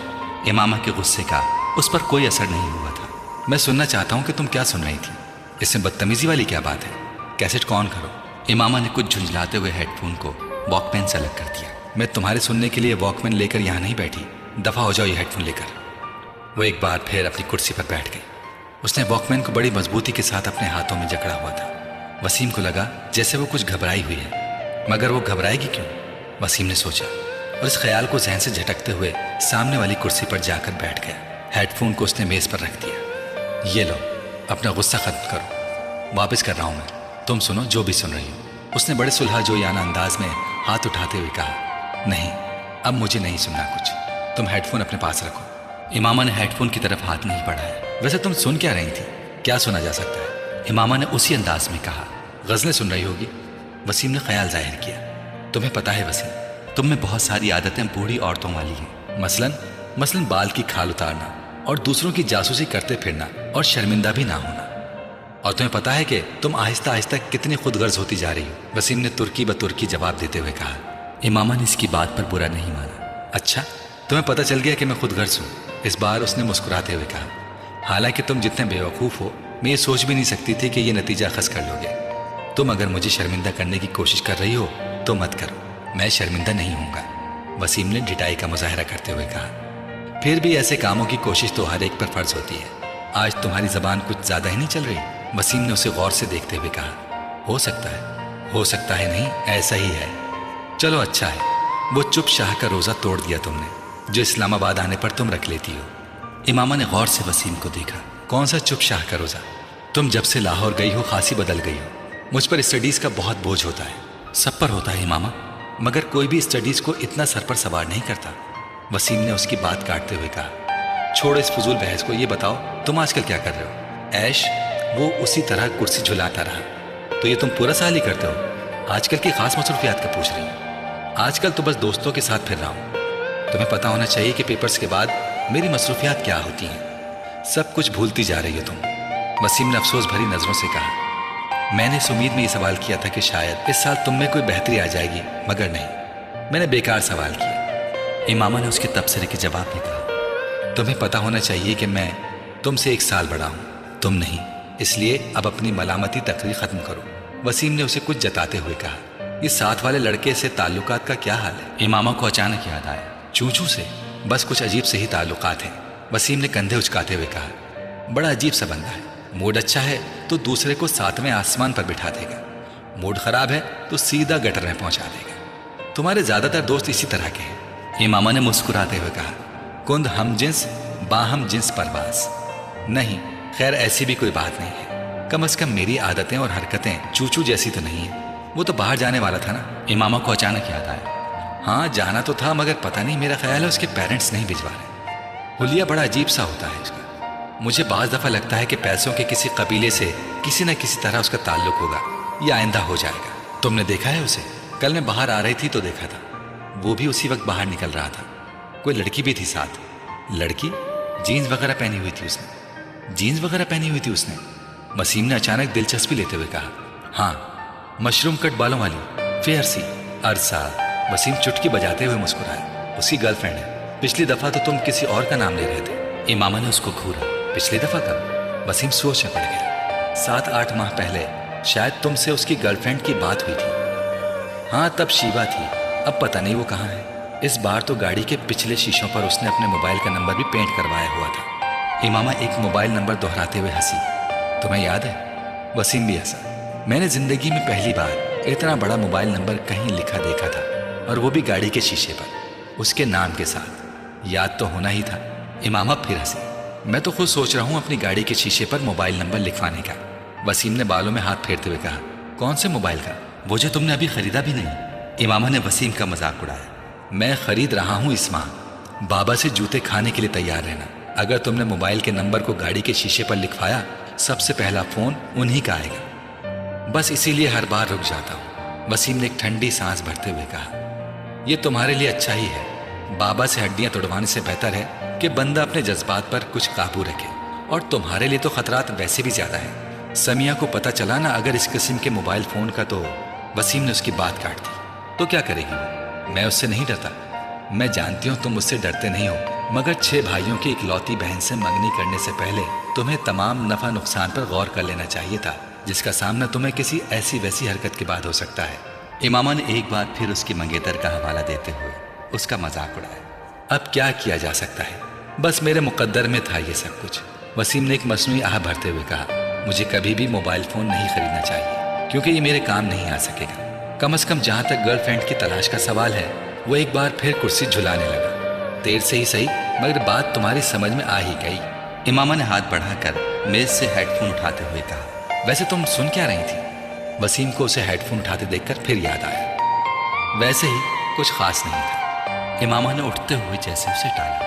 इमामा के गुस्से का उस पर कोई असर नहीं हुआ था। मैं सुनना चाहता हूँ कि तुम क्या सुन रही थी। इसमें बदतमीजी वाली क्या बात है? कैसेट को ऑन करो। इमामा ने कुछ झुंझलाते हुए हेडफोन को वॉकमैन से अलग कर दिया। मैं तुम्हारे सुनने के लिए वॉकमैन लेकर यहाँ नहीं बैठी, दफ़ा हो जाओ ये हेडफोन लेकर। वो एक बार फिर अपनी कुर्सी पर बैठ गई। उसने वॉकमैन को बड़ी मजबूती के साथ अपने हाथों में जकड़ा हुआ था। वसीम को लगा जैसे वो कुछ घबराई हुई है, मगर वो घबराएगी क्यों? वसीम ने सोचा और इस ख्याल को जहन से झटकते हुए सामने वाली कुर्सी पर जाकर बैठ गया। हेडफोन को उसने मेज़ पर रख दिया। ये लो, अपना गुस्सा खत्म करो, वापस कर रहा हूँ मैं, तुम सुनो जो भी सुन रही हो। उसने बड़े सुलह जोयाना अंदाज में हाथ उठाते हुए कहा, नहीं, अब मुझे नहीं सुनना कुछ, तुम हेडफोन अपने पास रखो। इमामा ने हेडफोन की तरफ हाथ नहीं बढ़ाया। वैसे तुम सुन क्या रही थी? क्या सुना जा सकता है? इमामा ने उसी अंदाज में कहा, गज़लें सुन रही होगी। वसीम ने ख्याल जाहिर किया। तुम्हें पता है वसीम, तुम में बहुत सारी आदतें बूढ़ी औरतों वाली हैं। मसलन बाल की खाल उतारना और दूसरों की जासूसी करते फिरना और शर्मिंदा भी ना होना। और तुम्हें पता है कि तुम आहिस्ता आहिस्ता कितनी खुदगर्ज होती जा रही हो। वसीम ने तुर्की ब तुर्की जवाब देते हुए कहा। इमामा ने इसकी बात पर बुरा नहीं माना। अच्छा, तुम्हें पता चल गया कि मैं खुदगर्ज हूँ? इस बार उसने मुस्कुराते हुए कहा। हालांकि तुम जितने बेवकूफ़ हो, मैं ये सोच भी नहीं सकती थी कि ये नतीजा अखज़ कर लोगे। तुम अगर मुझे शर्मिंदा करने की कोशिश कर रही हो तो मत करो, मैं शर्मिंदा नहीं होऊंगा। वसीम ने ढिठाई का मुजाहरा करते हुए कहा। फिर भी ऐसे कामों की कोशिश तो हर एक पर फर्ज होती है। आज तुम्हारी ज़बान कुछ ज़्यादा ही नहीं चल रही? वसीम ने उसे गौर से देखते हुए कहा। हो सकता है नहीं, ऐसा ही है। चलो अच्छा है, वो चुप शाह का रोज़ा तोड़ दिया तुमने जो इस्लामाबाद आने पर तुम रख लेती हो। इमामा ने गौर से वसीम को देखा। कौन सा चुप शाह का रोजा? तुम जब से लाहौर गई हो खासी बदल गई हो। मुझ पर स्टडीज का बहुत बोझ होता है, सब पर होता है इमामा, मगर कोई भी स्टडीज को इतना सर पर सवार नहीं करता। वसीम ने उसकी बात काटते हुए कहा, छोड़ो इस फजूल बहस को, ये बताओ तुम आजकल क्या कर रहे हो? ऐश? वो उसी तरह कुर्सी झुलाता रहा। तो ये तुम पूरा साल ही करते हो? आजकल की खास मसरूफियात का पूछ रही हूँ। आजकल तो बस दोस्तों के साथ फिर रहा हूँ। तुम्हें पता होना चाहिए कि पेपर्स के बाद मेरी मसरूफियात क्या होती हैं। सब कुछ भूलती जा रही हो तुम। वसीम ने अफसोस भरी नजरों से कहा, मैंने इस उम्मीद में ये सवाल किया था कि शायद इस साल तुम में कोई बेहतरी आ जाएगी, मगर नहीं, मैंने बेकार सवाल किया। इमामा ने उसके तबसरे के जवाब में कहा, तुम्हें पता होना चाहिए कि मैं तुमसे 1 साल बड़ा हूँ, तुम नहीं, इसलिए अब अपनी मलामती तकरीर खत्म करो। वसीम ने उसे कुछ जताते हुए कहा, ये साथ वाले लड़के से ताल्लुकात का क्या हाल है? इमामा को अचानक याद आया, चूचू से? बस कुछ अजीब से ही ताल्लुकात हैं। वसीम ने कंधे उचकाते हुए कहा, बड़ा अजीब सा बंदा है। मूड अच्छा है तो दूसरे को 7वें आसमान पर बिठा देगा, मूड खराब है तो सीधा गटर में पहुंचा देगा। तुम्हारे ज्यादातर दोस्त इसी तरह के हैं। इमामा ने मुस्कुराते हुए कहा, कुंद हम जिन्स बाहम जिन्स परवास। नहीं, खैर ऐसी भी कोई बात नहीं है। कम से कम मेरी आदतें और हरकतें चूचू जैसी तो नहीं है। वो तो बाहर जाने वाला था ना? इमामा को अचानक याद आया, हाँ जाना तो था, मगर पता नहीं, मेरा ख्याल है उसके पेरेंट्स नहीं भिजवा रहे। हुलिया बड़ा अजीब सा होता है उसका। मुझे बाज़ दफ़ा लगता है कि पैसों के किसी कबीले से किसी न किसी तरह उसका ताल्लुक होगा, या आइंदा हो जाएगा। तुमने देखा है उसे? कल मैं बाहर आ रही थी तो देखा था, वो भी उसी वक्त बाहर निकल रहा था। कोई लड़की भी थी साथ। लड़की? जीन्स वगैरह पहनी हुई थी उसने। जीन्स वगैरह पहनी हुई थी उसने? वसीम ने अचानक दिलचस्पी लेते हुए कहा, हाँ, मशरूम कट बालों वाली, फेयर सी। अरसा। वसीम चुटकी बजाते हुए मुस्कुराया, उसकी गर्लफ्रेंड है। पिछली दफा तो तुम किसी और का नाम ले रहे थे। इमामा ने उसको घूरा, पिछली दफा कब? वसीम सोच में पड़ गया। 7-8 माह पहले शायद तुमसे उसकी गर्लफ्रेंड की बात हुई थी। हाँ, तब शीबा थी, अब पता नहीं वो कहाँ है। इस बार तो गाड़ी के पिछले शीशों पर उसने अपने मोबाइल का नंबर भी पेंट करवाया हुआ था। इमामा एक मोबाइल नंबर दोहराते हुए हंसी, तुम्हें याद है? वसीम भी हंसा। मैंने जिंदगी में पहली बार इतना बड़ा मोबाइल नंबर कहीं लिखा देखा था, और वो भी गाड़ी के शीशे पर, उसके नाम के साथ। याद तो होना ही था। इमामा फिर हंसी। मैं तो खुद सोच रहा हूँ अपनी गाड़ी के शीशे पर मोबाइल नंबर लिखवाने का। वसीम ने बालों में हाथ फेरते हुए कहा, कौन से मोबाइल का? वो जो तुमने अभी खरीदा भी नहीं। इमामा ने वसीम का मजाक उड़ाया, मैं खरीद रहा हूँ इस माह। बाबा से जूते खाने के लिए तैयार रहना। अगर तुमने मोबाइल के नंबर को गाड़ी के शीशे पर लिखवाया, सबसे पहला फोन उन्हीं का आएगा। बस इसीलिए हर बार रुक जाता हूँ। वसीम ने एक ठंडी सांस भरते हुए कहा, ये तुम्हारे लिए अच्छा ही है। बाबा से हड्डियां तोड़वाने से बेहतर है कि बंदा अपने जज्बात पर कुछ काबू रखे। और तुम्हारे लिए तो खतरात वैसे भी ज्यादा है। समिया को पता चला ना अगर इस किस्म के मोबाइल फोन का, तो वसीम ने उसकी बात काट दी। तो क्या करेगी? मैं उससे नहीं डरता। मैं जानती हूँ तुम मुझसे डरते नहीं हो, मगर 6 भाइयों की इकलौती बहन से मंगनी करने से पहले तुम्हें तमाम नफा नुकसान पर गौर कर लेना चाहिए था, जिसका सामना तुम्हें किसी ऐसी वैसी हरकत के बाद हो सकता है। इमामा ने एक बार फिर उसकी मंगेतर का हवाला देते हुए उसका मजाक उड़ाया। अब क्या किया जा सकता है, बस मेरे मुकद्दर में था ये सब कुछ। वसीम ने एक मसनूई आह भरते हुए कहा, मुझे कभी भी मोबाइल फोन नहीं खरीदना चाहिए, क्योंकि ये मेरे काम नहीं आ सकेगा। कम से कम जहाँ तक गर्लफ्रेंड की तलाश का सवाल है, वो एक बार फिर कुर्सी झुलाने लगा। देर से ही सही, मगर बात तुम्हारी समझ में आ ही गई। इमामा ने हाथ बढ़ाकर मेज से हेडफोन उठाते हुए कहा, वैसे तुम सुन क्या रही थी? वसीम को उसे हेडफोन उठाते देखकर फिर याद आया, वैसे ही कुछ खास नहीं था। इमामा ने उठते हुए जैसे उसे टाला।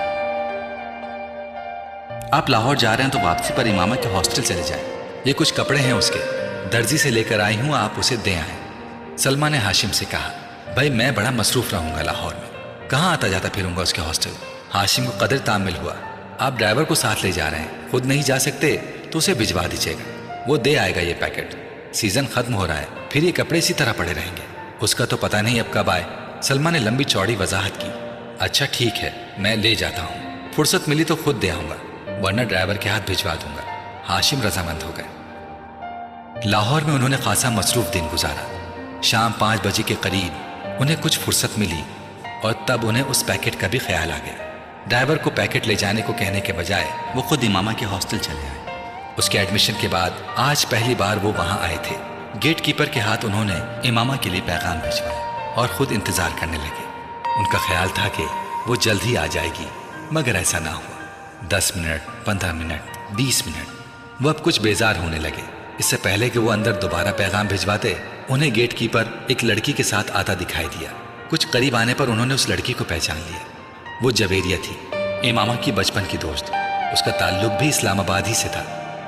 आप लाहौर जा रहे हैं तो वापसी पर इमामा के हॉस्टल चले जाएं। ये कुछ कपड़े हैं उसके, दर्जी से लेकर आई हूँ, आप उसे दे आए। सलमा ने हाशिम से कहा, भाई मैं बड़ा मसरूफ रहूंगा लाहौर में, कहाँ आता जाता फिरूंगा उसके हॉस्टल। हाशिम को कदर तामिल हुआ, आप ड्राइवर को साथ ले जा रहे हैं, खुद नहीं जा सकते तो उसे भिजवा दीजिएगा, वो दे आएगा ये पैकेट। सीजन खत्म हो रहा है, फिर ये कपड़े इसी तरह पड़े रहेंगे। उसका तो पता नहीं अब कब आए। सलमा ने लंबी चौड़ी वजाहत की। अच्छा ठीक है, मैं ले जाता हूँ, फुर्सत मिली तो खुद दे आऊंगा, वरना ड्राइवर के हाथ भिजवा दूंगा। हाशिम रजामंद हो गए। लाहौर में उन्होंने खासा मसरूफ दिन गुजारा। शाम 5 बजे के करीब उन्हें कुछ फुर्सत मिली और तब उन्हें उस पैकेट का भी ख्याल आ गया। ड्राइवर को पैकेट ले जाने को कहने के बजाय वो खुद इमामा के हॉस्टल चले आए। उसके एडमिशन के बाद आज पहली बार वो वहां आए थे। गेट कीपर के हाथ उन्होंने इमामा के लिए पैगाम भिजवाया और खुद इंतजार करने लगे। उनका ख्याल था कि वो जल्द ही आ जाएगी, मगर ऐसा ना हुआ। 10 मिनट, 15 मिनट, 20 मिनट। वो अब कुछ बेजार होने लगे। इससे पहले कि वो अंदर दोबारा पैगाम भिजवाते, उन्हें गेट कीपर एक लड़की के साथ आता दिखाई दिया। कुछ करीब आने पर उन्होंने उस लड़की को पहचान लिया। वो जवेरिया थी, इमामा की बचपन की दोस्त। उसका ताल्लुक भी इस्लामाबाद ही से था।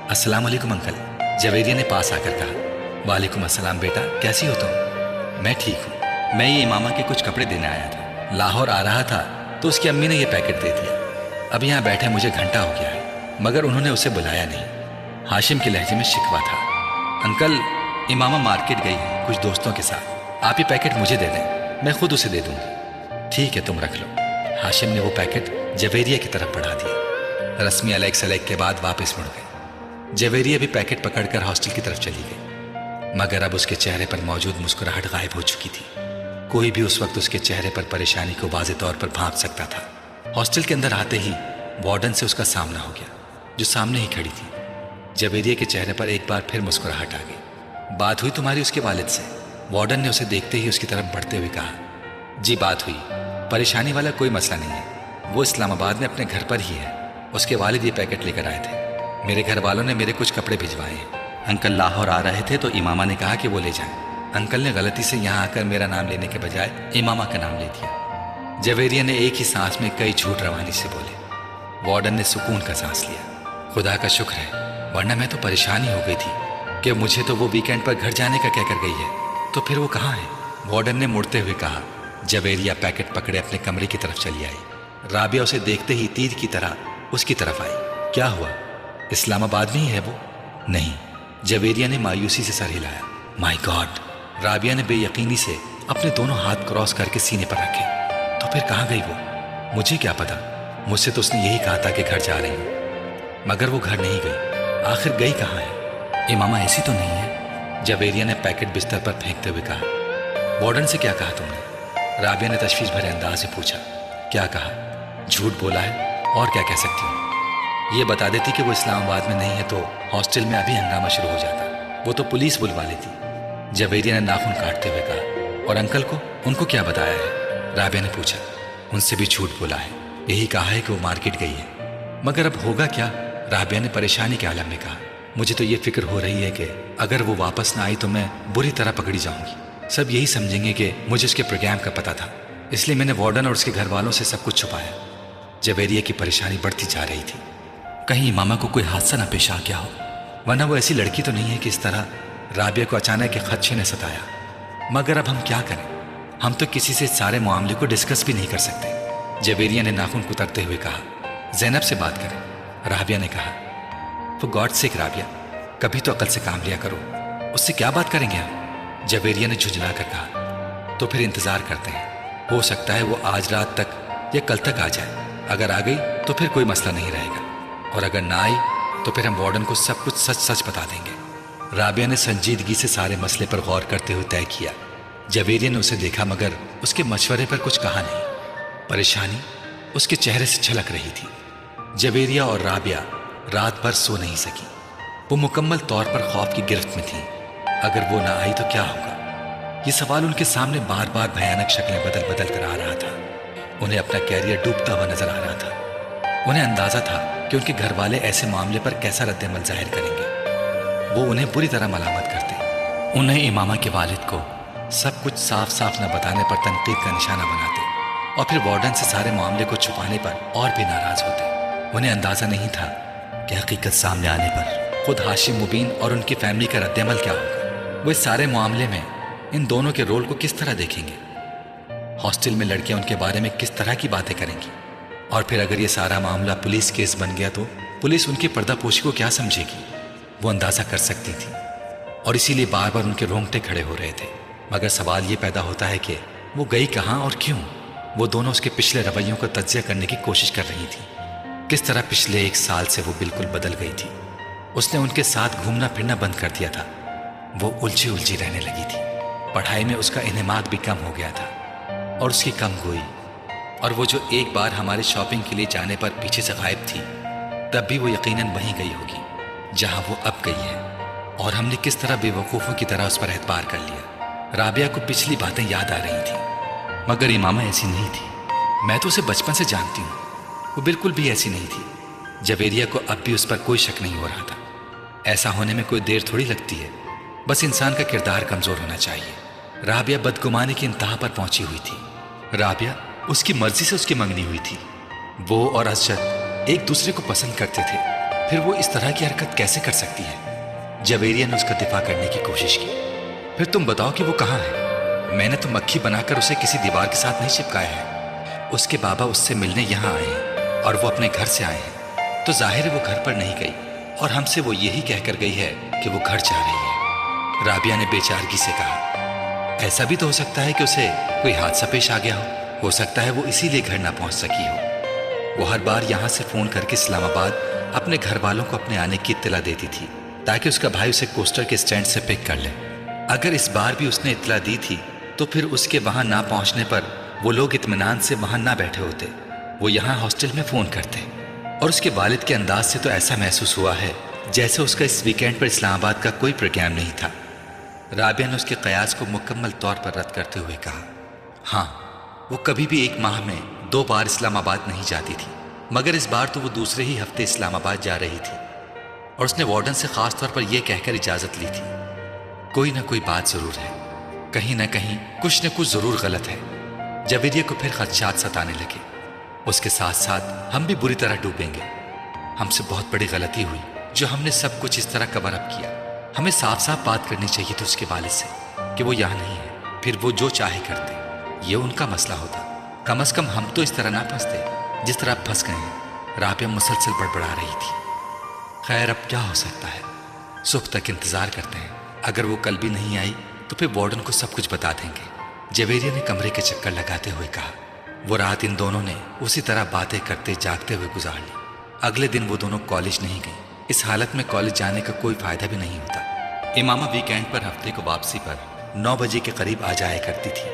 अस्सलाम वालेकुम अंकल, जवेरिया ने पास आकर कहा। वालेकुम अस्सलाम बेटा, कैसी हो तुम? मैं ठीक हूँ। मैं ये इमामा के कुछ कपड़े देने आया था। लाहौर आ रहा था तो उसकी अम्मी ने ये पैकेट दे दिया। अब यहाँ बैठे मुझे घंटा हो गया है, मगर उन्होंने उसे बुलाया नहीं। हाशिम के लहजे में शिकवा था। अंकल, इमामा मार्केट गई है कुछ दोस्तों के साथ, आप ये पैकेट मुझे दे दें, मैं खुद उसे दे दूंगी। ठीक है, तुम रख लो। हाशिम ने वो पैकेट जवेरिया की तरफ बढ़ा दिया। रस्मी अलैक सलैक के बाद वापस मुड़ गए। जवेरिया भी पैकेट पकड़कर हॉस्टल की तरफ चली गई, मगर अब उसके चेहरे पर मौजूद मुस्कुराहट गायब हो चुकी थी। कोई भी उस वक्त उसके चेहरे पर परेशानी को वाज़ेह तौर पर भांप सकता था। हॉस्टल के अंदर आते ही वार्डन से उसका सामना हो गया, जो सामने ही खड़ी थी। जवेरिया के चेहरे पर एक बार फिर मुस्कुराहट आ गई। बात हुई तुम्हारी उसके वालिद से? वार्डन ने उसे देखते ही उसकी तरफ बढ़ते हुए कहा। जी बात हुई, परेशानी वाला कोई मसला नहीं है। वो इस्लामाबाद में अपने घर पर ही है। उसके वालिद ये पैकेट लेकर आए थे। मेरे घर वालों ने मेरे कुछ कपड़े भिजवाए हैं। अंकल लाहौर आ रहे थे तो इमामा ने कहा कि वो ले जाएं। अंकल ने गलती से यहाँ आकर मेरा नाम लेने के बजाय इमामा का नाम ले दिया। जवेरिया ने एक ही सांस में कई झूठ रवानी से बोले। वार्डन ने सुकून का सांस लिया। खुदा का शुक्र है, वरना मैं तो परेशानी हो गई थी कि मुझे तो वो वीकेंड पर घर जाने का कहकर गई है, तो फिर वो कहाँ है? वार्डन ने मुड़ते हुए कहा। जवेरिया पैकेट पकड़े अपने कमरे की तरफ चली आई। राबिया उसे देखते ही तीर की तरह उसकी तरफ आई। क्या हुआ, इस्लामाबाद में ही है वो? नहीं, जवेरिया ने मायूसी से सर हिलाया। My God! राबिया ने बेयकीनी से अपने दोनों हाथ क्रॉस करके सीने पर रखे। तो फिर कहाँ गई वो? मुझे क्या पता, मुझसे तो उसने यही कहा था कि घर जा रही हूँ, मगर वो घर नहीं गई। आखिर गई कहाँ है? इमामा ऐसी तो नहीं है? जवेरिया ने पैकेट बिस्तर पर फेंकते हुए कहा। वार्डन से क्या कहा तुमने? राबिया ने तशवीश भरे अंदाज से पूछा। क्या कहा? झूठ बोला है, और क्या कह सकती हूँ? ये बता देती कि वो इस्लामाबाद में नहीं है तो हॉस्टल में अभी हंगामा शुरू हो जाता। वो तो पुलिस बुलवा लेती। जवेरिया ने नाखून काटते हुए कहा। और अंकल को, उनको क्या बताया है? राबिया ने पूछा। उनसे भी झूठ बोला है, यही कहा है कि वो मार्केट गई है। मगर अब होगा क्या? राबिया ने परेशानी के आलम में कहा। मुझे तो ये फिक्र हो रही है कि अगर वो वापस ना आई तो मैं बुरी तरह पकड़ी जाऊंगी। सब यही समझेंगे कि मुझे उसके प्रोग्राम का पता था, इसलिए मैंने वार्डन और उसके घर वालों से सब कुछ छुपाया। जवेरिया की परेशानी बढ़ती जा रही थी। कहीं इमामा को कोई हादसा ना पेश आ गया हो, वरना वो ऐसी लड़की तो नहीं है कि इस तरह राबिया को अचानक एक खदशे ने सताया। मगर अब हम क्या करें? हम तो किसी से सारे मामले को डिस्कस भी नहीं कर सकते। जवेरिया ने नाखून कुतरते हुए कहा। ज़ैनब से बात करें, राबिया ने कहा। फॉर गॉड सेक राबिया, कभी तो अकल से काम लिया करो, उससे क्या बात करेंगे हम? जवेरिया ने झुंझला कर कहा। तो फिर इंतजार करते हैं, हो सकता है वो आज रात तक या कल तक आ जाए। अगर आ गई तो फिर कोई मसला नहीं रहेगा, और अगर ना आई तो फिर हम वार्डन को सब कुछ सच सच बता देंगे। राबिया ने संजीदगी से सारे मसले पर गौर करते हुए तय किया। जवेरिया ने उसे देखा, मगर उसके मशवरे पर कुछ कहा नहीं। परेशानी उसके चेहरे से छलक रही थी। जवेरिया और राबिया रात भर सो नहीं सकी। वो मुकम्मल तौर पर खौफ की गिरफ्त में थी। अगर वो ना आई तो क्या होगा? ये सवाल उनके सामने बार बार भयानक शक्लें बदल बदल कर आ रहा था। उन्हें अपना कैरियर डूबता हुआ नजर आ रहा था। उन्हें अंदाजा था कि उनके घर वाले ऐसे मामले पर कैसा रद्द-ए-अमल जाहिर करेंगे। वो उन्हें बुरी तरह मलामत करते। उन्हें इमामा के वालिद को सब कुछ साफ साफ न बताने पर तनकीद का निशाना बनाते, और फिर वार्डन से सारे मामले को छुपाने पर और भी नाराज होते। उन्हें अंदाजा नहीं था कि हकीकत सामने आने पर खुद हाशिम मुबीन और उनकी फैमिली का रद्द-ए-अमल क्या होगा। वो इस सारे मामले में इन दोनों के रोल को किस तरह देखेंगे? हॉस्टल में लड़कियां उनके बारे में किस तरह की बातें करेंगी? और फिर अगर ये सारा मामला पुलिस केस बन गया तो पुलिस उनकी पर्दापोशी को क्या समझेगी? वो अंदाजा कर सकती थी, और इसीलिए बार बार उनके रोंगटे खड़े हो रहे थे। मगर सवाल ये पैदा होता है कि वो गई कहाँ और क्यों? वो दोनों उसके पिछले रवैयों का तज्जिया करने की कोशिश कर रही थी। किस तरह पिछले 1 साल से वो बिल्कुल बदल गई थी। उसने उनके साथ घूमना फिरना बंद कर दिया था। वो उलझी उलझी रहने लगी थी। पढ़ाई में उसका इन्हिमाक भी कम हो गया था, और उसकी कम गोई। और वो जो एक बार हमारे शॉपिंग के लिए जाने पर पीछे से गायब थी, तब भी वो यकीनन वहीं गई होगी जहां वो अब गई है। और हमने किस तरह बेवकूफ़ों की तरह उस पर एतबार कर लिया। राबिया को पिछली बातें याद आ रही थी, मगर इमामा ऐसी नहीं थी। मैं तो उसे बचपन से जानती हूँ, वो बिल्कुल भी ऐसी नहीं थी। जवेरिया को अब भी उस पर कोई शक नहीं हो रहा था। ऐसा होने में कोई देर थोड़ी लगती है, बस इंसान का किरदार कमजोर होना चाहिए। राबिया बदगुमानी की इंतहा पर पहुंची हुई थी। राबिया उसकी मर्जी से उसकी मंगनी हुई थी। वो और असजद एक दूसरे को पसंद करते थे, फिर वो इस तरह की हरकत कैसे कर सकती है? जवेरिया ने उसका दिफा करने की कोशिश की। फिर तुम बताओ कि वो कहाँ है? मैंने तो मक्खी बनाकर उसे किसी दीवार के साथ नहीं चिपकाया है। उसके बाबा उससे मिलने यहाँ आए हैं और वो अपने घर से आए हैं, तो जाहिर है वो घर पर नहीं गई और हमसे वो यही कहकर गई है कि वो घर जा रही है। राबिया ने बेचारगी से कहा, ऐसा भी तो हो सकता है कि उसे कोई हादसा पेश आ गया हो सकता है वो इसीलिए घर ना पहुंच सकी हो। वो हर बार यहाँ से फोन करके इस्लामाबाद अपने घर वालों को अपने आने की इत्तला देती थी ताकि उसका भाई उसे कोस्टर के स्टैंड से पिक कर ले। अगर इस बार भी उसने इत्तला दी थी तो फिर उसके वहां ना पहुंचने पर वो लोग इत्मीनान से वहां ना बैठे होते, वो यहाँ हॉस्टल में फोन करते। और उसके वालिद के अंदाज से तो ऐसा महसूस हुआ है जैसे उसका इस वीकेंड पर इस्लामाबाद का कोई प्रोग्राम नहीं था। राबिया ने उसके कयास को मुकम्मल तौर पर रद्द करते हुए कहा, हाँ, वो कभी भी एक माह में 2 बार इस्लामाबाद नहीं जाती थी, मगर इस बार तो वो दूसरे ही हफ्ते इस्लामाबाद जा रही थी और उसने वार्डन से खास तौर पर यह कहकर इजाजत ली थी, कोई ना कोई बात जरूर है, कहीं ना कहीं कुछ न कुछ जरूर गलत है। जवेरिया को फिर खदशात सताने लगे। उसके साथ साथ हम भी बुरी तरह डूबेंगे। हमसे बहुत बड़ी गलती हुई जो हमने सब कुछ इस तरह कवर अप किया। हमें साफ साफ बात करनी चाहिए थी उसके वालिद से कि वो यहाँ नहीं है, फिर वो जो चाहे करते, ये उनका मसला होता। कम से कम हम तो इस तरह ना फंसते जिस तरह अब फंस गए हैं। राबिया मुसलसल बड़बड़ा रही थी। खैर, अब क्या हो सकता है, सुबह तक इंतजार करते हैं। अगर वो कल भी नहीं आई तो फिर वार्डन को सब कुछ बता देंगे। जवेरिया ने कमरे के चक्कर लगाते हुए कहा। वो रात इन दोनों ने उसी तरह बातें करते जागते हुए गुजार ली। अगले दिन वो दोनों कॉलेज नहीं गई। इस हालत में कॉलेज जाने का कोई फायदा भी नहीं होता। इमामा वीकेंड पर हफ्ते को वापसी पर 9 बजे के करीब आ जाया करती थी,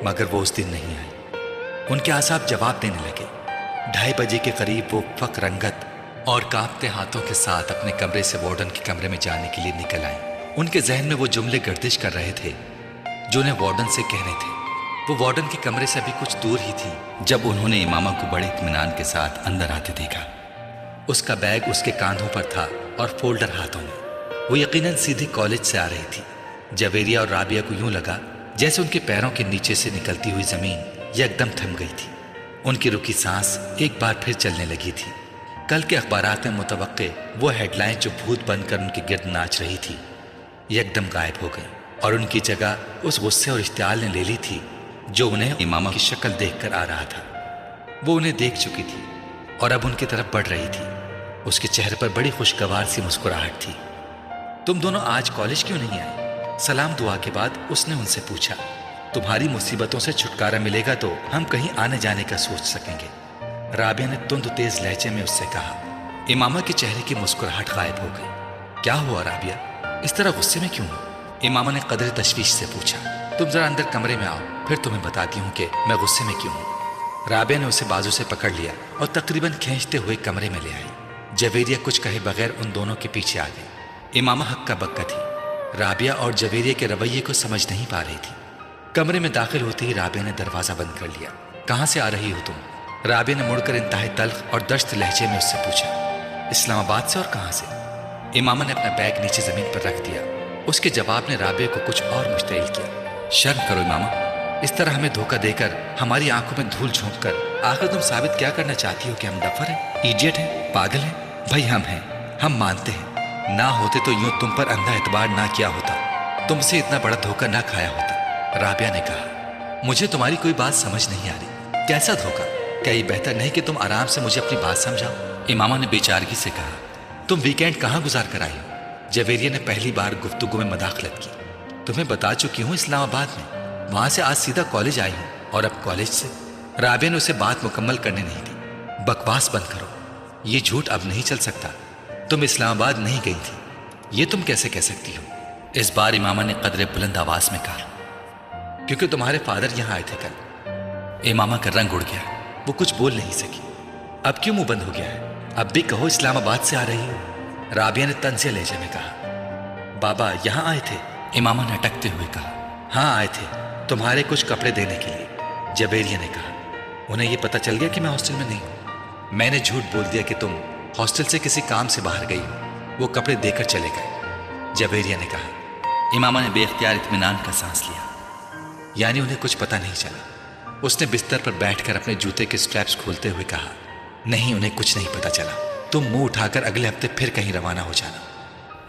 मगर वो उस दिन नहीं आई। उनके आसाब जवाब देने लगे। 2:30 बजे के करीब वो फक रंगत और कांपते हाथों के साथ अपने कमरे से वार्डन के कमरे में जाने के लिए निकल आए। उनके जहन में वो जुमले गर्दिश कर रहे थे जो उन्हें वार्डन से कहने थे। वो वार्डन के कमरे से अभी कुछ दूर ही थी जब उन्होंने इमामा को बड़े इत्मीनान के साथ अंदर आते देखा। उसका बैग उसके कांधों पर था और फोल्डर हाथों में। वो यकीनन सीधे कॉलेज से आ रही थी। जवेरिया और राबिया को यूं लगा जैसे उनके पैरों के नीचे से निकलती हुई जमीन एकदम थम गई थी। उनकी रुकी सांस एक बार फिर चलने लगी थी। कल के अखबारात में मुतवक्के वो हेडलाइन जो भूत बनकर उनके गिर्द नाच रही थी एकदम गायब हो गई और उनकी जगह उस गुस्से और इश्तियाल ने ले ली थी जो उन्हें इमामा की शक्ल देखकर आ रहा था। वो उन्हें देख चुकी थी और अब उनकी तरफ बढ़ रही थी। उसके चेहरे पर बड़ी खुशगवार सी मुस्कुराहट थी। तुम दोनों आज कॉलेज क्यों नहीं आए? सलाम दुआ के बाद उसने उनसे पूछा। तुम्हारी मुसीबतों से छुटकारा मिलेगा तो हम कहीं आने जाने का सोच सकेंगे। राबिया ने तुंद तेज लहजे में उससे कहा। इमामा के चेहरे की मुस्कुराहट गायब हो गई। क्या हुआ राबिया, इस तरह गुस्से में क्यों हो? इमामा ने कदर तशवीश से पूछा। तुम जरा अंदर कमरे में आओ, फिर तुम्हें बताती हूँ कि मैं गुस्से में क्यों हूँ। राबिया ने उसे बाजू से पकड़ लिया और तकरीबन खींचते हुए कमरे में ले आई। जवेरिया कुछ कहे बगैर उन दोनों के पीछे आ गई। इमामा हक्का बक्का थी। राबिया और जवेरिया के रवैये को समझ नहीं पा रही थी। कमरे में दाखिल होते ही राबिया ने दरवाजा बंद कर लिया। कहाँ से आ रही हो तुम? राबिया ने मुड़कर इंतहाई तल्ख और दश्त लहजे में उससे पूछा। इस्लामाबाद से। और कहाँ से? इमामा ने अपना बैग नीचे जमीन पर रख दिया। उसके जवाब ने राबिया को कुछ और मुश्तइल किया। शर्म करो इमामा, इस तरह हमें धोखा देकर हमारी आंखों में धूल झोंक कर आखिर तुम साबित क्या करना चाहती हो कि हम डफर हैं, इडियट हैं, पागल हैं? भाई हम हैं, हम मानते हैं। ना होते तो यूं तुम पर अंधा एतबार ना किया होता, तुमसे इतना बड़ा धोखा ना खाया होता। राबिया ने कहा। मुझे तुम्हारी कोई बात समझ नहीं आ रही। कैसा धोखा? क्या ये बेहतर नहीं कि तुम आराम से मुझे अपनी बात समझाओ? इमामा ने बेचारगी से कहा। तुम वीकेंड कहाँ गुजार कर आई हो? जवेरिया ने पहली बार गुफ्तगू में मदाखलत की। तुम्हें बता चुकी हूँ इस्लामाबाद में, वहां से आज सीधा कॉलेज आई हूँ और अब कॉलेज से। राबिया ने उसे बात मुकम्मल करने नहीं दी। बकवास बंद करो, ये झूठ अब नहीं चल सकता। तुम इस्लामाबाद नहीं गई थी, ये तुम कैसे कह सकती हो? इस बार इमामा ने कदरे बुलंद आवाज में कहा। क्योंकि तुम्हारे फादर यहाँ आए थे कल। इमामा का रंग उड़ गया, वो कुछ बोल नहीं सकी। अब क्यों मुंह बंद हो गया है? अब भी कहो इस्लामाबाद से आ रही हो। राबिया ने तंजिया लहजे में कहा। बाबा यहाँ आए थे? इमामा ने अटकते हुए कहा। हाँ आए थे, तुम्हारे कुछ कपड़े देने के लिए। जवेरिया ने कहा। उन्हें यह पता चल गया कि मैं हॉस्टल में नहीं हूँ। मैंने झूठ बोल दिया कि तुम हॉस्टल से किसी काम से बाहर गई हो। वो कपड़े देकर चले गए। जवेरिया ने कहा। इमामा ने बेख्तियार इत्मीनान का सांस लिया, यानी उन्हें कुछ पता नहीं चला। उसने बिस्तर पर बैठकर अपने जूते के स्ट्रैप्स खोलते हुए कहा, नहीं, उन्हें कुछ नहीं पता चला। तुम मुंह उठाकर अगले हफ्ते फिर कहीं रवाना हो जाना।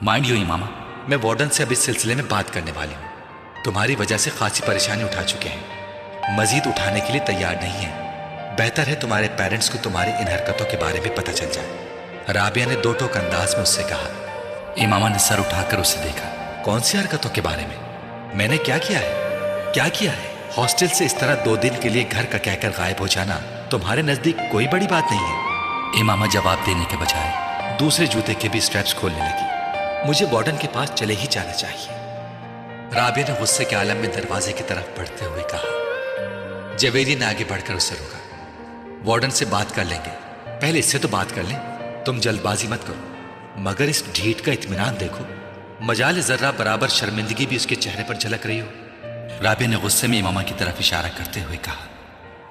माइंड यू इमामा, मैं वार्डन से अब इस सिलसिले में बात करने वाली हूँ। तुम्हारी वजह से खासी परेशानी उठा चुके हैं, मजीद उठाने के लिए तैयार नहीं है। बेहतर है तुम्हारे पेरेंट्स को तुम्हारी इन हरकतों के बारे में पता चल जाए। राबिया ने दो टोक अंदाज में उससे कहा। इमामा ने सर उठाकर उसे देखा। कौन सी हरकतों के बारे में? मैंने क्या किया है? क्या किया है? हॉस्टल से इस तरह 2 दिन के लिए घर का कहकर गायब हो जाना तुम्हारे नजदीक कोई बड़ी बात नहीं है। इमामा जवाब देने के बजाय दूसरे जूते के भी स्ट्रैप्स खोलने लगी। मुझे वार्डन के पास चले ही जाना चाहिए। राबिया ने गुस्से के आलम में दरवाजे की तरफ बढ़ते हुए कहा। जवेरिया ने आगे बढ़कर उसे रोका। वार्डन से बात कर लेंगे, पहले इससे तो बात कर लें। तुम जल्दबाजी मत करो, मगर इस ढीठ का इत्मीनान देखो। मजाल जर्रा बराबर शर्मिंदगी भी उसके चेहरे पर झलक रही हो। राबिया ने गुस्से में इमामा की तरफ इशारा करते हुए कहा,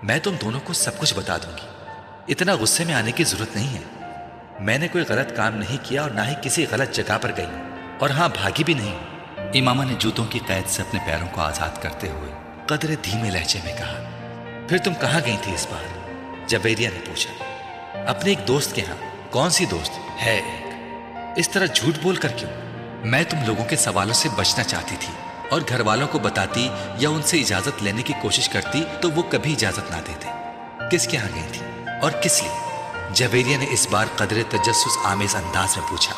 मैं तुम दोनों को सब कुछ बता दूंगी। इतना गुस्से में आने की जरूरत नहीं है। मैंने कोई गलत काम नहीं किया और ना ही किसी गलत जगह पर गई, और हाँ, भागी भी नहीं। इमामा ने जूतों की कैद से अपने पैरों को आजाद करते हुए कदरे धीमे लहजे में कहा। फिर तुम कहाँ गई थी इस बार? जवेरिया ने पूछा। अपने एक दोस्त के यहाँ। कौन सी दोस्त है? एक। इस तरह झूठ बोल कर क्यों? मैं तुम लोगों के सवालों से बचना चाहती थी, और घर वालों को बताती या उनसे इजाजत लेने की कोशिश करती तो वो कभी इजाजत ना देते। किसके यहाँ गई थी और किस लिए? जवेरिया ने इस बार कदरे तजस्सुस आमेज अंदाज में पूछा।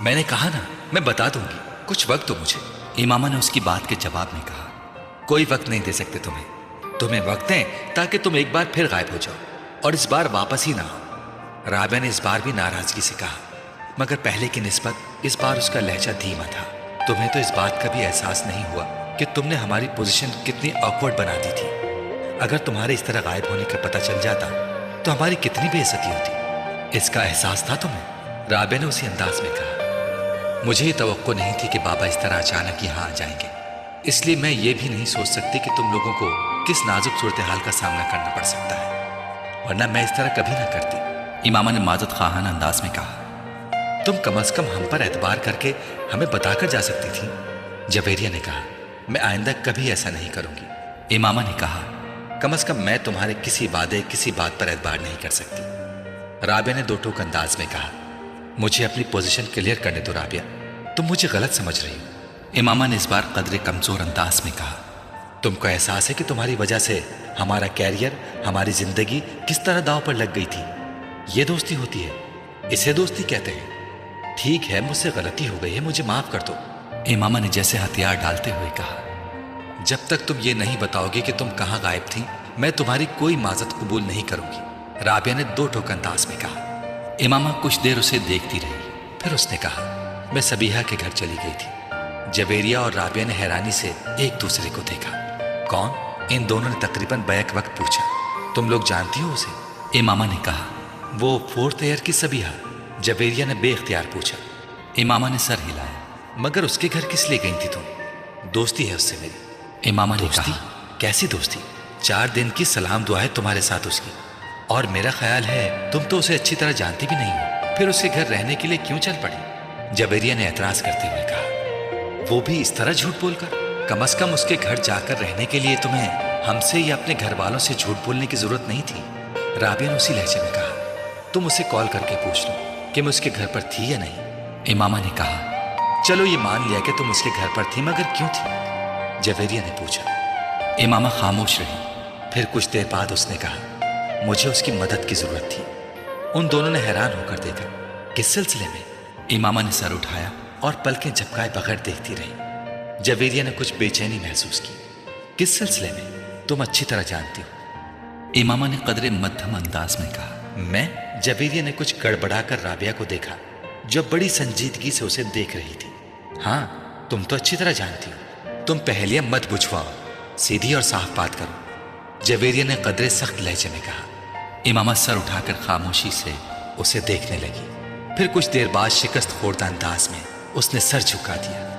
मैंने कहा ना, मैं बता दूंगी, कुछ वक्त दो मुझे। इमामा ने उसकी बात के जवाब में कहा। कोई वक्त नहीं दे सकते तुम्हें वक्त है ताकि तुम एक बार फिर गायब हो जाओ, और इस बार वापस ही ना हो। राबिया ने इस बार भी नाराजगी से कहा, मगर पहले की निस्बत इस बार उसका लहजा धीमा था। तुम्हें तो इस बात का भी एहसास नहीं हुआ कि तुमने हमारी पोजीशन कितनी ऑकवर्ड बना दी थी। अगर तुम्हारे इस तरह गायब होने का पता चल जाता तो हमारी कितनी बेइज्जती होती। इसका एहसास था तुम्हें? राबिया ने उसी अंदाज में कहा। मुझे ये तवक्को नहीं थी कि बाबा इस तरह अचानक यहाँ आ जाएंगे, इसलिए मैं ये भी नहीं सोच सकती कि तुम लोगों को किस नाजुक सूरत हाल का सामना करना पड़ सकता है, वरना मैं इस तरह कभी ना करती। इमामा ने माजत खाहाना अंदाज में कहा। तुम कम से कम हम पर एतबार करके हमें बताकर जा सकती थी। जवेरिया ने कहा। मैं आइंदा कभी ऐसा नहीं करूंगी। इमामा ने कहा। कम से कम मैं तुम्हारे किसी वादे, किसी बात पर एतबार नहीं कर सकती। राबिया ने दो टोक अंदाज में कहा। मुझे अपनी पोजीशन क्लियर करने दो राबिया, तुम मुझे गलत समझ रही हो। इमामा ने इस बार कदरे कमजोर अंदाज में कहा। तुमको एहसास है कि तुम्हारी वजह से हमारा कैरियर, हमारी जिंदगी किस तरह दांव पर लग गई थी? ये दोस्ती होती है, इसे दोस्ती कहते हैं। ठीक है, मुझसे गलती हो गई है, मुझे माफ कर दो। इमामा ने जैसे हथियार डालते हुए कहा। जब तक तुम ये नहीं बताओगे कि तुम कहाँ गायब थी, मैं तुम्हारी कोई माजत कबूल नहीं करूंगी। राबिया ने दो टोक अंदाज में कहा। इमामा कुछ देर उसे देखती रही, फिर उसने कहा, मैं सबीहा के घर चली गई थी। जवेरिया और राबिया ने हैरानी से एक दूसरे को देखा। कौन? इन दोनों ने तकरीबन बैक वक्त पूछा। तुम लोग जानती हो उसे? इमामा ने कहा। वो 4th ईयर की सबीहा। जवेरिया ने बेख्तियार पूछा। इमामा ने सर हिलाया। मगर उसके घर किस लिए गई थी तुम? दोस्ती है उससे मेरी। इमामा ने कहा। कैसी दोस्ती? 4 दिन की सलाम दुआ है तुम्हारे साथ उसकी, और मेरा ख्याल है तुम तो उसे अच्छी तरह जानती भी नहीं हो, फिर उसके घर रहने के लिए क्यों चल पड़ी? जवेरिया ने एतराज करते हुए कहा। वो भी इस तरह झूठ बोलकर? कम से कम उसके घर जाकर रहने के लिए तुम्हें हमसे या अपने घर वालों से झूठ बोलने की जरूरत नहीं थी। राबिया ने उसी लहजे में कहा। तुम उसे कॉल करके पूछ लो कि मैं उसके घर पर थी या नहीं। इमामा ने कहा। चलो ये मान लिया कि तुम उसके घर पर थी, मगर क्यों थी? जवेरिया ने पूछा। इमामा खामोश रही। फिर कुछ देर बाद उसने कहा, मुझे उसकी मदद की जरूरत थी। उन दोनों ने हैरान होकर देखा। किस सिलसिले में? इमामा ने सर उठाया और पलकें झपकाए बगैर देखती रही। जवेरिया ने कुछ बेचैनी महसूस की। किस सिलसिले में? तुम अच्छी तरह जानती हो। इमामा ने कदरे मध्यम अंदाज में कहा। मैं? जवेरिया ने कुछ गड़बड़ाकर राबिया को देखा, जो बड़ी संजीदगी से उसे देख रही थी। हाँ, तुम तो अच्छी तरह जानती हो। तुम पहेलियां मत बुझवाओ, सीधी और साफ बात करो। जवेरिया ने कदरे सख्त लहजे में कहा। इमामा सर उठाकर खामोशी से उसे देखने लगी। फिर कुछ देर बाद शिकस्त खोर्दा अंदाज में उसने सर झुका दिया।